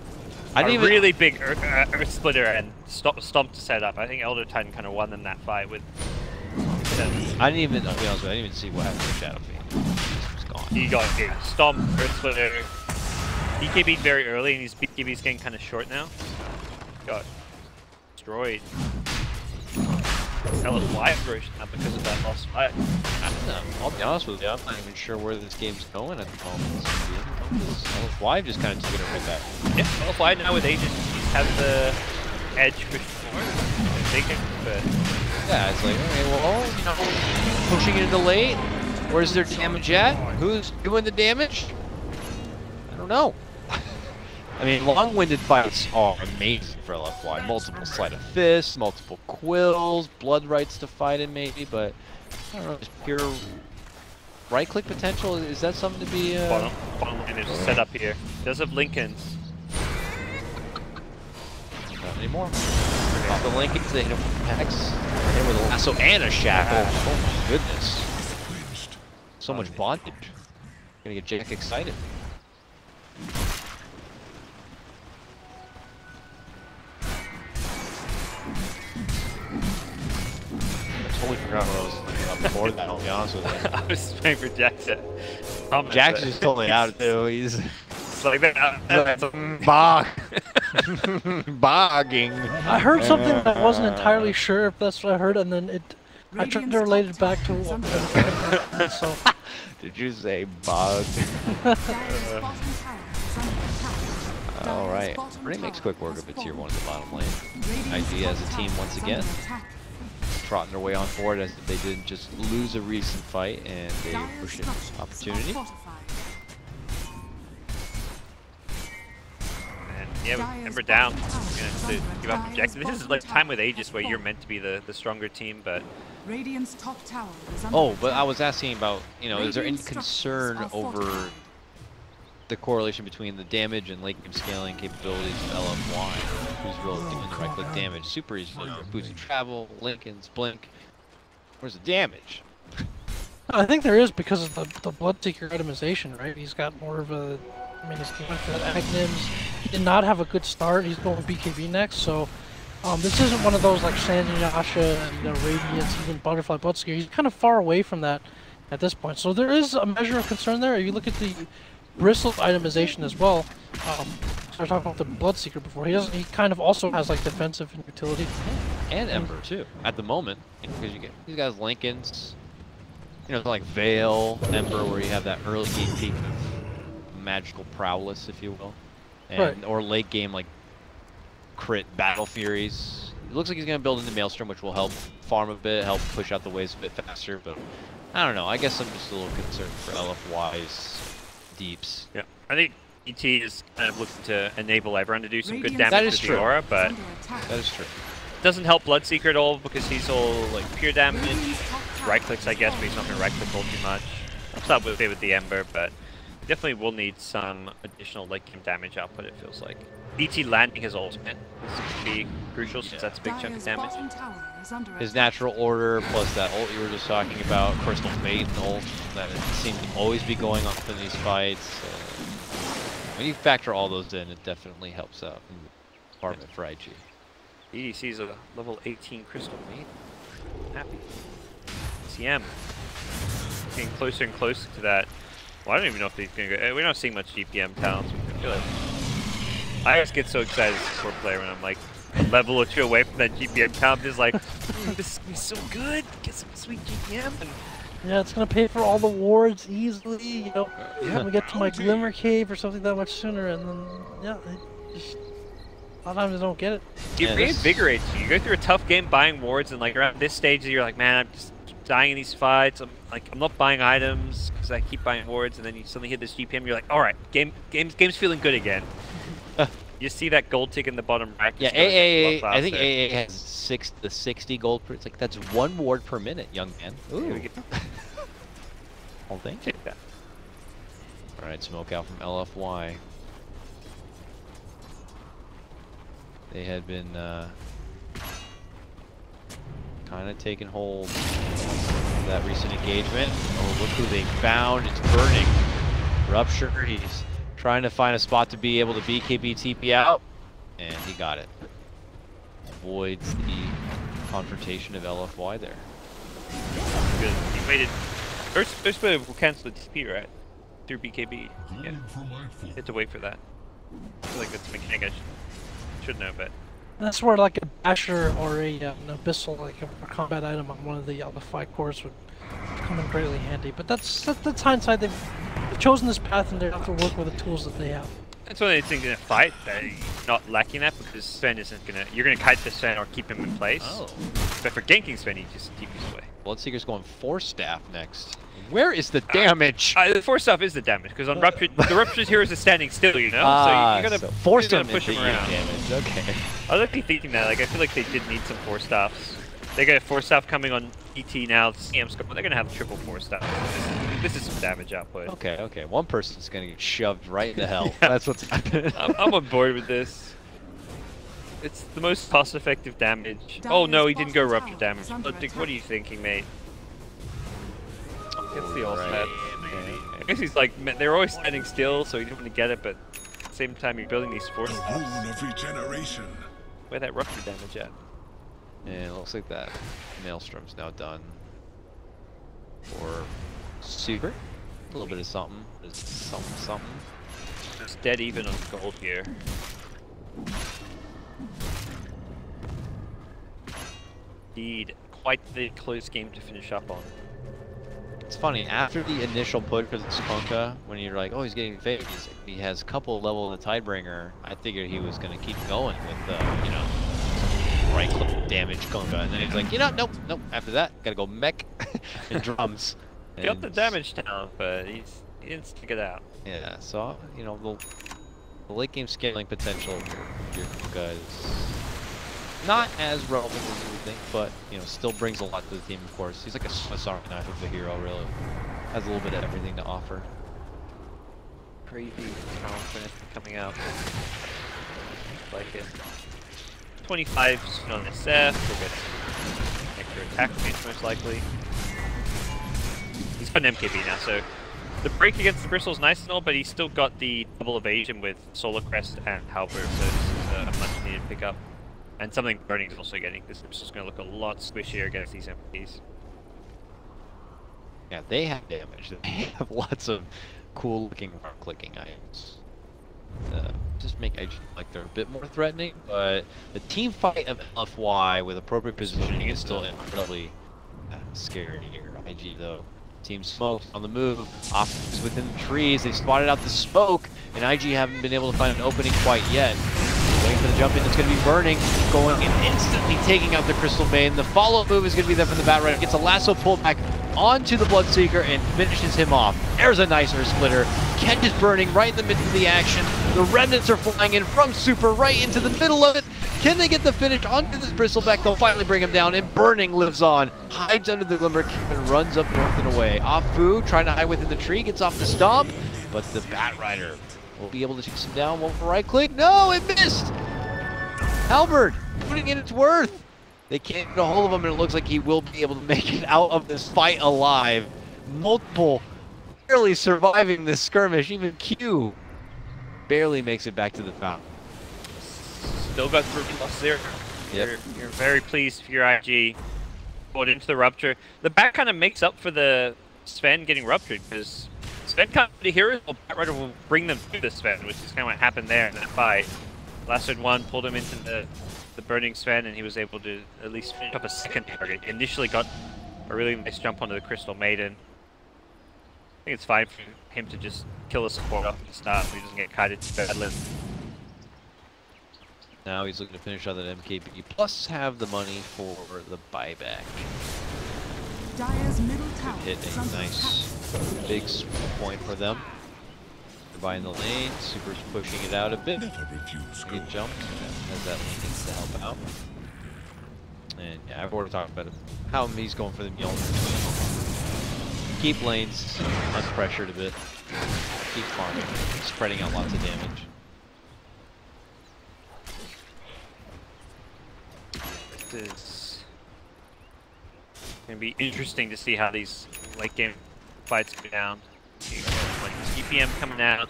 really big Earth Splitter and Stomp to set up. I think Elder Titan kind of won in that fight with. I didn't even, I'll be honest with you, I didn't even see what happened to Shadow Fiend. He was gone. He got Stomp, Earth Splitter. BKB'd very early, and his BKB's getting kind of short now. Got destroyed. LFY version now because of that lost fight. I don't know. I'll be honest with you, I'm not even sure where this game's going at the moment. LFY just kind of took it right back. Yeah, LFY now with Aegis, he's had the edge for sure. But yeah, it's like, okay, well, you know, pushing it into late. Where's their damage at? Who's doing the damage? I don't know. I mean, long-winded fights are amazing for LFY. Multiple Sleight of Fists, multiple Quills, Blood Rights to fight in maybe, but I don't know, just pure right-click potential. Is that something to be... Bottom line is set up here. Does have Lincolns. Not anymore. Off the Lincolns, they hit him with Hex. Hit him with a lasso and a shackle. Oh my goodness. So much bondage. Gonna get Jack excited. Totally forgot what I was thinking about before that, I'll be honest with you. I was waiting for Jack to comment. Jack's just totally out too. He's like that. Bog. Bogging. I heard something that I wasn't entirely sure if that's what I heard, and then I tried to relate it back to what so. Did you say bog? Alright. Ready makes quick work of a tier 1 in the bottom lane. IG as a team once again. Trotting their way on forward as if they didn't just lose a recent fight and they push an opportunity. And yeah, with Ember down, we're gonna have to give up objective. This is like time with Aegis where you're meant to be the stronger team, but Radiant's top tower is oh, but I was asking about, you know, is there any concern over the correlation between the damage and late game scaling capabilities of LFY, who's really doing the right click damage super easily, boosting travel, Lincoln's, blink. Where's the damage? I think there is because of the Bloodseeker itemization, right? He's got more of a, I mean, he's going for that Agnims. He did not have a good start. He's going BKB next, so this isn't one of those like Sandy Yasha and Radiance, even Butterfly Bloodseeker. He's kind of far away from that at this point. So there is a measure of concern there. If you look at the Bristle itemization as well. So I was talking about the Bloodseeker before. He kind of also has like defensive and utility. And Ember too, at the moment, because you get these guys Lincolns, you know, like Veil, Ember, where you have that early game peak of magical prowess, if you will, and or late game like crit Battle Furies. It looks like he's gonna build into Maelstrom, which will help farm a bit, help push out the waves a bit faster. But I don't know. I guess I'm just a little concerned for LFY's deeps. Yeah, I think ET is kind of looking to enable everyone to do some good damage to the aura, but that is true. Doesn't help Bloodseeker at all because he's all like pure damage. Right clicks, I guess, but he's not going to right click all too much. I'll start with the Ember, but definitely will need some additional late game damage output, it feels like. ET landing his ultimate is going to be crucial since that's a big chunk of damage. His natural order plus that ult you were just talking about, Crystal Maiden ult, that seems to always be going off in these fights. When you factor all those in, it definitely helps out in the department for IG. EDC's a level 18 Crystal Maiden. Happy. CM. Getting closer and closer to that. Well, I don't even know if he's going to go. We're not seeing much GPM talents. I always get so excited as a support player when I'm like a level or two away from that GPM talent. Just like, this is going to be so good. Get some sweet GPM. And yeah, it's going to pay for all the wards easily. You know, I'm going to get to my Glimmer Cave or something that much sooner. And then, yeah, just, a lot of times I don't get it. It reinvigorates you. You go through a tough game buying wards, and like around this stage, you're like, man, I'm just dying in these fights. I'm not buying items because I keep buying wards, and then you suddenly hit this GPM. You're like, all right, game's feeling good again. You see that gold tick in the bottom right? Yeah, AA. I think AA has 60 gold per. It's like that's 1 ward per minute, young man. Ooh. Well, thank you. All right, smoke out from LFY. They had been kind of taking hold of that recent engagement. Oh, look who they found. It's burning. Rupture. He's trying to find a spot to be able to BKB TP out. And he got it. Avoids the confrontation of LFY there. Good. He waited. First play will cancel the TP, right? Through BKB. Yeah. You had to wait for that. I feel like that's a mechanic I should know, but. That's where like a basher or an abyssal, like a combat item on one of the LFY cores would come in greatly handy. But that's hindsight. They've chosen this path and they have to work with the tools that they have. That's one of the things in a fight that you're not lacking that because Sven isn't gonna. You're gonna kite the Sven or keep him in place. Oh. But for ganking Sven, he just TPs away. Bloodseeker's going 4 staff next. Where is the damage? The 4 staff is the damage because on Rupture, the Rupture's heroes is standing still, you know. So you gotta force them to push him around. Damage. Okay. I was actually thinking that. Like I feel like they did need some 4 staffs. They got a 4 staff coming on ET now. The CM scope, they're gonna have triple 4 staffs. This is some damage output. Okay. One person's gonna get shoved right to hell. Yeah. That's what's happening. I'm on board with this. It's the most cost-effective damage. Oh no, he didn't go Rupture damage. What are you thinking, mate? Gets the ultimate. I guess he's like, they're always standing still, so he didn't want to get it, but at the same time, you're building these forces. Where that Rupture damage at? Yeah, it looks like that Maelstrom's now done. For Super. A little bit of something. Something. It's dead even on gold here. Indeed, quite the close game to finish up on. It's funny, after the initial push for the Skunka, when you're like, oh, he's getting fake, he has a couple level of the Tidebringer, I figured he was going to keep going with the, you know, right-click damage Skunka, and then he's like, you know, nope, after that, gotta go mech and drums. He got the damage down, but he didn't stick it out. Yeah, so, you know, the late game scaling potential of your Skunka is not as relevant as you would think, but you know, still brings a lot to the team. Of course, he's like a Swiss Army knife of a hero. Really, has a little bit of everything to offer. Crazy confidence coming out. Like it. 25 on SF. We'll get extra attack range most likely. He's got an MKB now, so the break against the Bristle is nice and all, but he's still got the double evasion with Solar Crest and Halberd, so this is a much needed pickup. And something Burning is also getting. This is going to look a lot squishier against these MPs. Yeah, they have damage. They have lots of cool looking clicking items. Just make IG like they're a bit more threatening, but the team fight of LFY with appropriate positioning is still incredibly scary here. IG though. Team Smoke on the move, off within the trees. They spotted out the smoke, and IG haven't been able to find an opening quite yet. Waiting for the jump in, it's going to be Burning, going and instantly taking out the Crystal Maiden. The follow-up move is going to be there from the Bat Rider. Gets a lasso pulled back onto the Bloodseeker and finishes him off. There's a nice Earth Splitter. Catches Burning right in the midst of the action. The Remnants are flying in from Super right into the middle of it. Can they get the finish onto this Bristleback? They'll finally bring him down, and Burning lives on. Hides under the Glimmer and runs up north and away. Afu trying to hide within the tree, gets off the stomp, but the Bat Rider will be able to chase him down. One for right click. No, it missed! Halberd putting in its worth. They can't get a hold of him, and it looks like he will be able to make it out of this fight alive. Multiple barely surviving this skirmish. Even Q barely makes it back to the fountain. Still got 3 losses there. Yep. You're very pleased for your IG. Pulled into the Rupture. The back kind of makes up for the Sven getting ruptured, because Sven can't be the hero, while Bat Rider will bring them to the Sven, which is kind of what happened there in that fight. Lasted one, pulled him into the Burning Sven, and he was able to at least finish up a second target. He initially got a really nice jump onto the Crystal Maiden. I think it's fine for him to just kill the support off at the start so he doesn't get kited too badly. Now he's looking to finish out that MKB, plus have the money for the buyback. Dyer's middle tower Hit a nice big point for them. Buying the lane, Super's pushing it out a bit. He jumps, has that lane needs to help out. And yeah, I've already talked about it. How he's going for the Mjolnir. Keep lanes unpressured a bit. Keep farming, spreading out lots of damage. It's gonna be interesting to see how these late game fights go down. Like GPM coming out.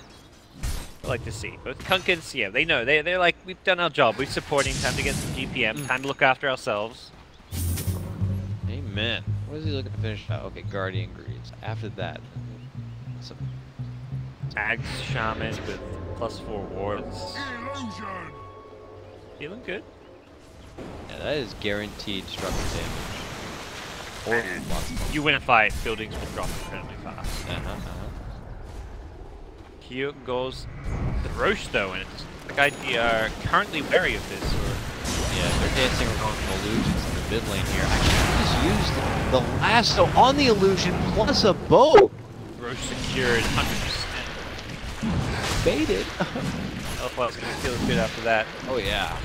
I like to see both Kunkka and CM. They know they're like, we've done our job. We're supporting. Time to get some GPM. Time to look after ourselves. Amen. What is he looking to finish out? Okay, Guardian Greaves. After that, some tags Shaman with +4 wards. Feeling good. Yeah, that is guaranteed structure damage. Or you win a fight, buildings will drop incredibly fast. Here goes the Roche though, and it's like ID are currently wary of this. Yeah, they're dancing around with illusions in the mid lane here. Actually, just used the lasso on the illusion plus a bow. Roche secured 100%. Baited. LFY's gonna feel good after that. Oh yeah.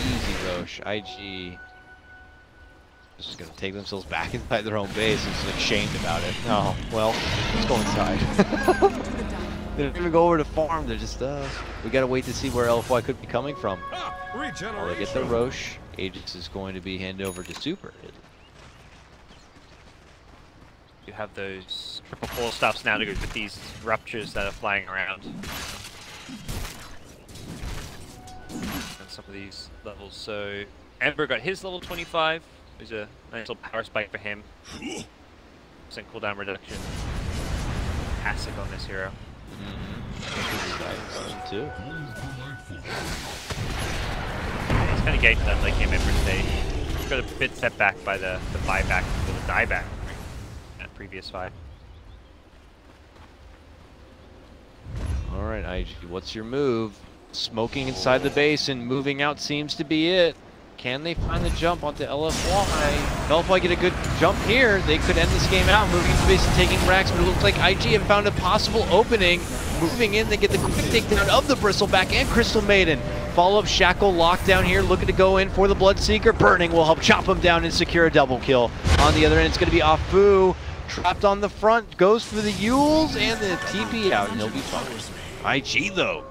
Easy Roche. IG just gonna take themselves back inside their own base and just like shamed about it. Oh, well, let's go inside. They don't even go over to farm, they're just we gotta wait to see where LFY could be coming from. Well, they get the Roche. Aegis is going to be handed over to Super. You have those triple 4 stops now to go with these ruptures that are flying around. And some of these levels. So Ember got his level 25. There's a nice little power spike for him. % cooldown reduction. Fantastic on this hero. Too. He's kind of getting to that late game Ember stage. He's got a bit set back by the buyback or the dieback in that previous fight. Alright, IG, what's your move? Smoking inside the base and moving out seems to be it. Can they find the jump onto LFY? LFY get a good jump here. They could end this game out, moving into base and taking racks, but it looks like IG have found a possible opening. Moving in, they get the quick takedown of the Bristleback and Crystal Maiden. Follow-up Shackle lockdown here, looking to go in for the Bloodseeker. Burning will help chop him down and secure a double kill. On the other end, it's going to be Afu. Trapped on the front, goes for the Yules and the TP out, and he'll be fine. IG, though.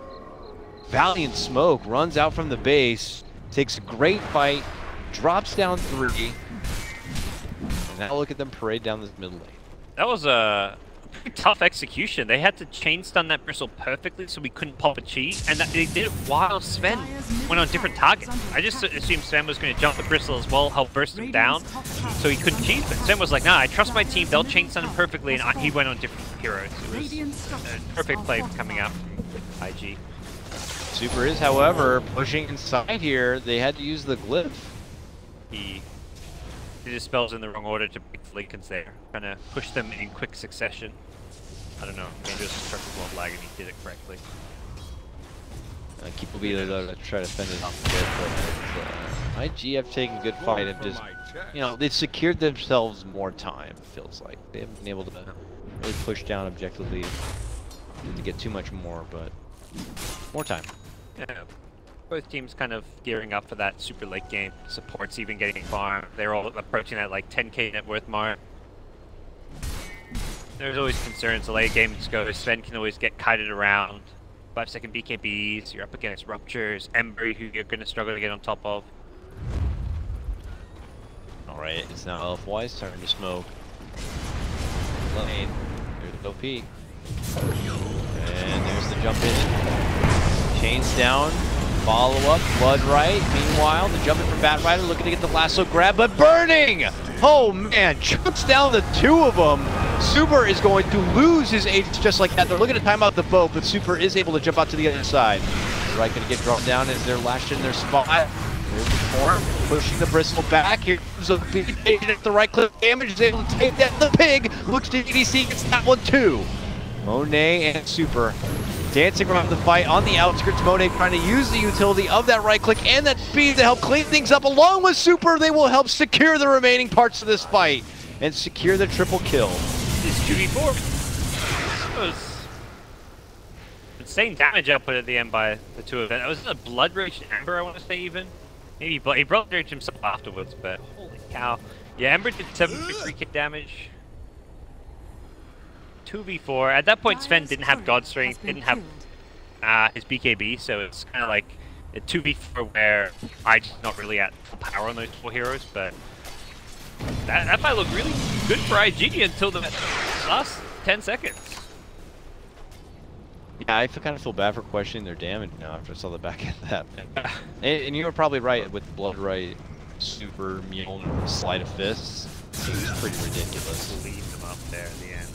Valiant Smoke runs out from the base. Takes a great fight, drops down 3, and now look at them parade down this mid lane. That was a pretty tough execution. They had to chain stun that Bristle perfectly so we couldn't pop a cheat, and they did it while Sven went on different targets. I just assumed Sven was going to jump the Bristle as well, help burst him down, so he couldn't cheat. But Sven was like, nah, I trust my team, they'll chain stun him perfectly, and he went on different heroes. It was a perfect play coming out from IG. Super is, however, pushing inside here. They had to use the glyph. He did his spells in the wrong order to break the Lincolns there. Trying to push them in quick succession. I don't know, maybe it was instructed blood lag and he did it correctly. Keep will be there though to try to fend it off a bit, but IG have taken a good fight and just, you know, they've secured themselves more time, it feels like. They haven't been able to really push down objectively to get too much more, but more time. Yeah, both teams kind of gearing up for that super late game. Support's even getting farmed. They're all approaching that like 10k net worth mark. There's always concerns. The late games go. Sven can always get kited around. 5-second BKBs. You're up against ruptures. Ember, who you're going to struggle to get on top of. All right, it's now LFY's turn to smoke. Lane. There's the OP. And there's the jump in. Chains down, follow up, Blood right. Meanwhile, the jump in from Bat Rider looking to get the lasso grab, but Burning! Oh man, chunks down the 2 of them. Super is going to lose his Aegis just like that. They're looking to time out the boat, but Super is able to jump out to the other side. Right, gonna get dropped down as they're lashed in their spot. Here's the form, pushing the Bristle back. Here's a big at the right click damage, is able to take that. The Pig looks to EDC, gets that one too. Monet and Super dancing around the fight on the outskirts. Monet trying to use the utility of that right click and that speed to help clean things up. Along with Super, they will help secure the remaining parts of this fight and secure the triple kill. It's 2v4. That was insane damage output at the end by the two of them. It was a Blood Rage Ember, I want to say, even. Maybe he Blood Rage himself afterwards, but holy cow. Yeah, Ember did 73 kick damage. 2v4. At that point, Sven didn't have God Strength, didn't have his BKB, so it's kind of like a 2v4 where I just not really at full power on those four heroes, but that fight looked really good for IG until the last 10 seconds. Yeah, I kind of feel bad for questioning their damage now after I saw the back end of that. And you were probably right with Blood Right, Super Mjolnir, Sleight of Fists. It was pretty ridiculous. Leave them up there in the end.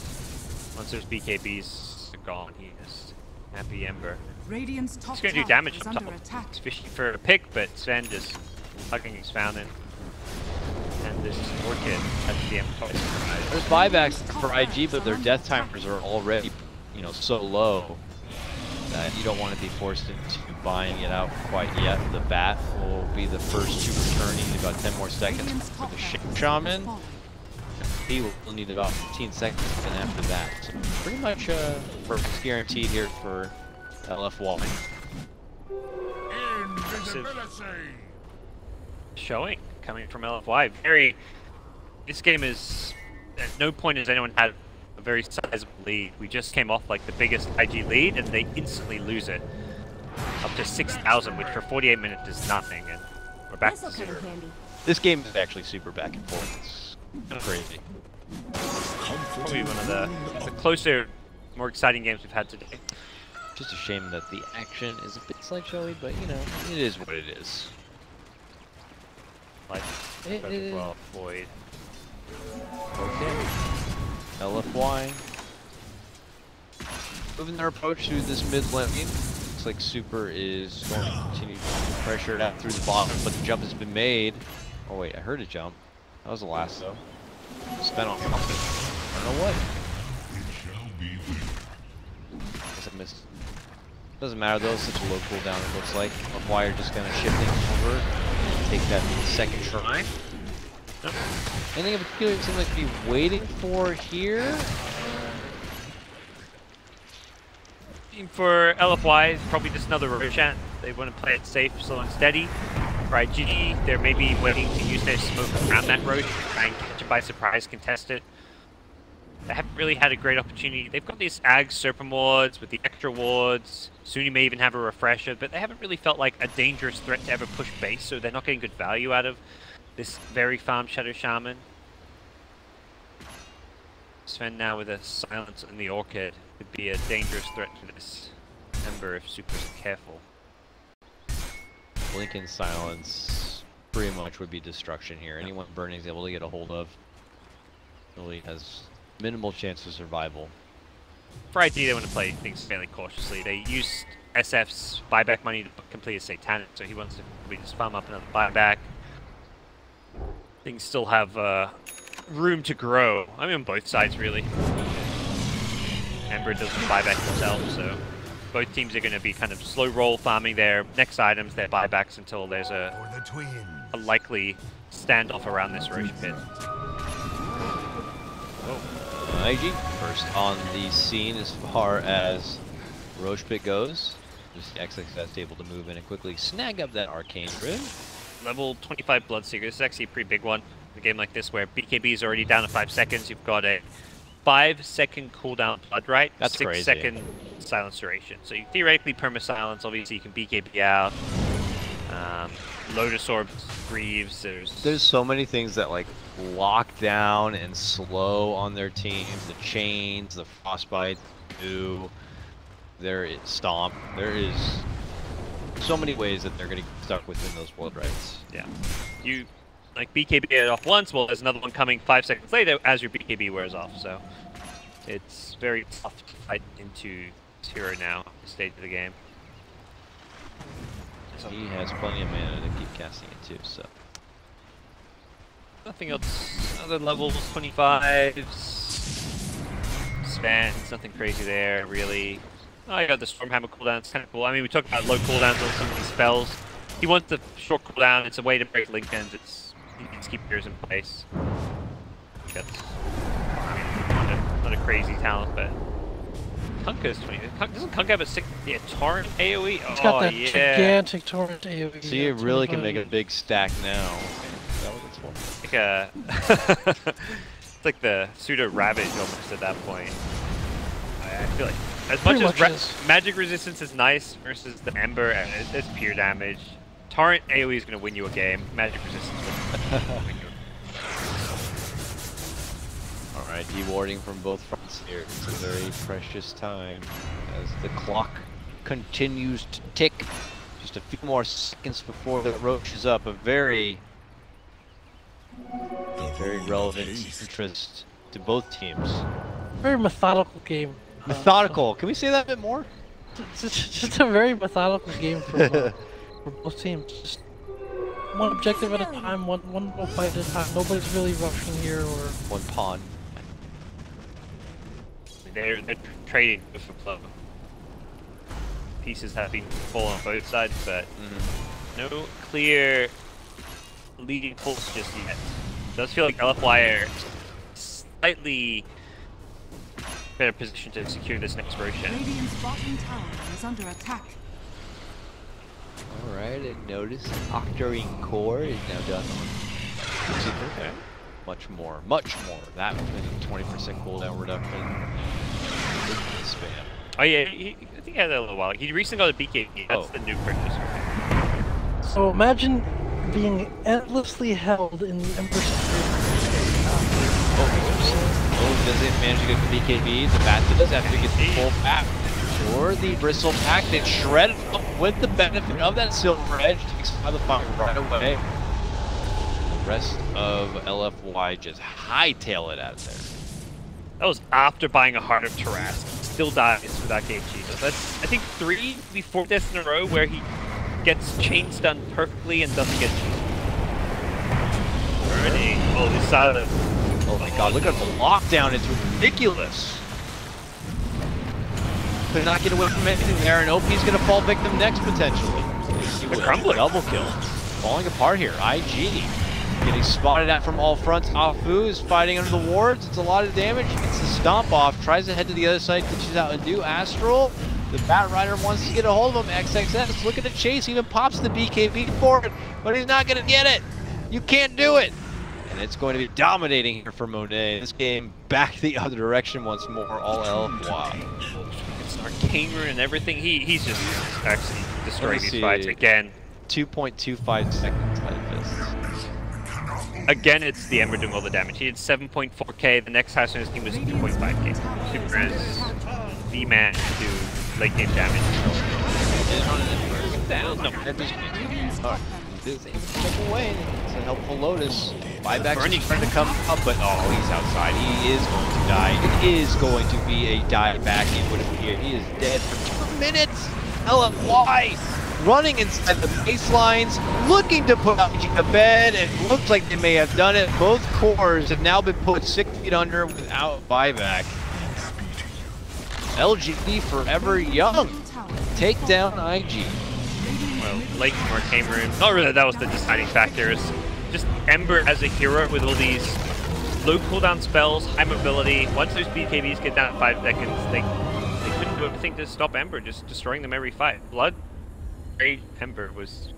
Once those BKBs are gone, he is happy Ember. Radiant's top He's going to do damage up top. He's fishing for a pick, but Sven just hugging his fountain. And this Orchid at the end twice. There's buybacks for IG, but their death timers are already, so low that you don't want to be forced into buying it out quite yet. The bat will be the first to return in about 10 more seconds for the Shaman. He will need about 15 seconds, and after that, so pretty much purpose guaranteed here for LFY. Showing coming from LFY. This game is, at no point has anyone had a very sizable lead. We just came off like the biggest IG lead, and they instantly lose it. Up to 6,000, which for 48 minutes is nothing, and we're back to 0. This game is actually super back and forth. It's kind of crazy. Probably one of the closer, more exciting games we've had today. Just a shame that the action is a bit slideshowy, but it is what it is. Like, well, Void. Okay. LFY. Moving their approach to this mid lane. Looks like Super is going to continue to pressure it out through the bottom, but the jump has been made. Oh wait, I heard a jump. That was the last though. Spent on something. I don't know what. Guess I missed. Doesn't matter though, it's such a low cooldown it looks like. LFY are just gonna shift things over. Take that second try. Nope. Anything in particular it seems like to be waiting for here? For LFY, probably just another Roshan. They want to play it safe, slow and steady. For IG, they're maybe waiting to use their smoke around that Rosh to try and catch it by surprise, contest it. They haven't really had a great opportunity. They've got these Ag Serpent wards with the extra wards. Soon you may even have a refresher, but they haven't really felt like a dangerous threat to ever push base, so they're not getting good value out of this very farm Shadow Shaman. Sven now with a silence in the Orchid could be a dangerous threat to this Ember if Super isn't careful. Blinking silence pretty much would be destruction here. Anyone Burning is able to get a hold of really has minimal chance of survival. For IG, they want to play things fairly cautiously. They used SF's buyback money to complete a Satanic, so he wants to probably just farm up another buyback. Things still have room to grow. I mean, on both sides, really. Ember doesn't buy back himself, so both teams are going to be kind of slow roll farming their next items, their buybacks, until there's a likely standoff around this Rosh pit. Oh. IG first on the scene as far as Rosh pit goes. Just XXS able to move in and quickly snag up that Arcane Rib. Level 25 Bloodseeker. This is actually a pretty big one in a game like this where BKB is already down to 5 seconds. You've got a 5-second cooldown Blood Right, that's 6-second silence duration. So you theoretically perma-silence. Obviously you can BKB out. Lotus Orbs, Greaves. There's so many things that like lock down and slow on their teams. The chains, the frostbite, there is stomp. There is so many ways that they're getting stuck within those Blood Rights. Yeah. You like BKB it off once, well there's another one coming 5 seconds later as your BKB wears off, so it's very tough to fight into this hero now at this stage of the game. So he has plenty of mana to keep casting it too, so. Nothing else, other levels, 25s, spans, nothing crazy there, really. Oh, I got the Stormhammer cooldown, it's kind of cool. I mean, we talked about low cooldowns on some of these spells. He wants the short cooldown, it's a way to break Linken's, you can just keep yours in place. That's, I mean, not a crazy talent, but Kunkka's 20. Doesn't Kunkka have a 6? Yeah, Torrent AoE? It's got that gigantic Torrent AoE. So you really can make a big stack now. Is that what it's for? Like it's like the pseudo Ravage almost at that point. I feel like as much as magic resistance is nice versus the Ember and it's pure damage, Torrent AoE is going to win you a game. Magic resistance will win you a game. Alright, dewarding from both fronts here. It's a very precious time as the clock continues to tick. Just a few more seconds before the Roach is up. A very relevant interest to both teams. Very methodical game. Methodical. Can we say that a bit more? It's just a very methodical game for both teams. Just one objective at a time, one fight at a time. Nobody's really rushing here or one pawn. They're trading with the flow. Pieces have been full on both sides, but no clear leading pulse just yet. It does feel like LFY are slightly better position to secure this next Roshan. Radiant's bottom tower is under attack. Alright, and notice Octarine Core is now done on Super. Okay. Much more. That was 20% cooldown reduction. Spam. Oh yeah, I think he had that a little while. He recently got a BKB. That's the new purchase. So imagine being endlessly held in the Ember does it manage to get the BKB? The bat does have to get the full back. Or the Bristle Pack that shredded up with the benefit of that Silver Edge takes by the fight right away. The rest of LFY just hightail it out of there. That was after buying a Heart of Tarask. Still dies without game Jesus. That's, I think, 3, maybe 4 deaths in a row where he gets chain stunned perfectly and doesn't get cheesed. Already. Oh, this side of oh my god, look at the lockdown. It's ridiculous. Could not get away from anything there, and OP's going to fall victim next, potentially. The crumbling. Double kill. Falling apart here. IG getting spotted at from all fronts. Afu is fighting under the wards. It's a lot of damage. He gets the stomp off. Tries to head to the other side. Ditches out and do Astral. The Bat Rider wants to get a hold of him. XXS looking to chase. Even pops the BKB for it, but he's not going to get it. You can't do it. And it's going to be dominating here for Monet. This game back the other direction once more. All LFY. It's Arcane Rune and everything. He's just actually destroying these fights again. 2.25 seconds like this. Again, it's the Ember doing all the damage. He did 7.4k. The next highest on his team was 2.5k. Super is the man to do late game damage. No, step away. It's a helpful Lotus. Buyback's trying to come up, but oh, he's outside. He is going to die. It is going to be a die back, it would appear. He is dead for 2 minutes. LFY running inside the baselines, looking to put IG to bed. It looks like they may have done it. Both cores have now been put 6 feet under without buyback. LGD.Forever Young take down IG. Well, late from Arcane Rune. Not really, that was the deciding factor. It's just Ember as a hero with all these low cooldown spells, high mobility. Once those BKBs get down to 5 seconds, they couldn't do anything to stop Ember, just destroying them every fight. Blood, Ember was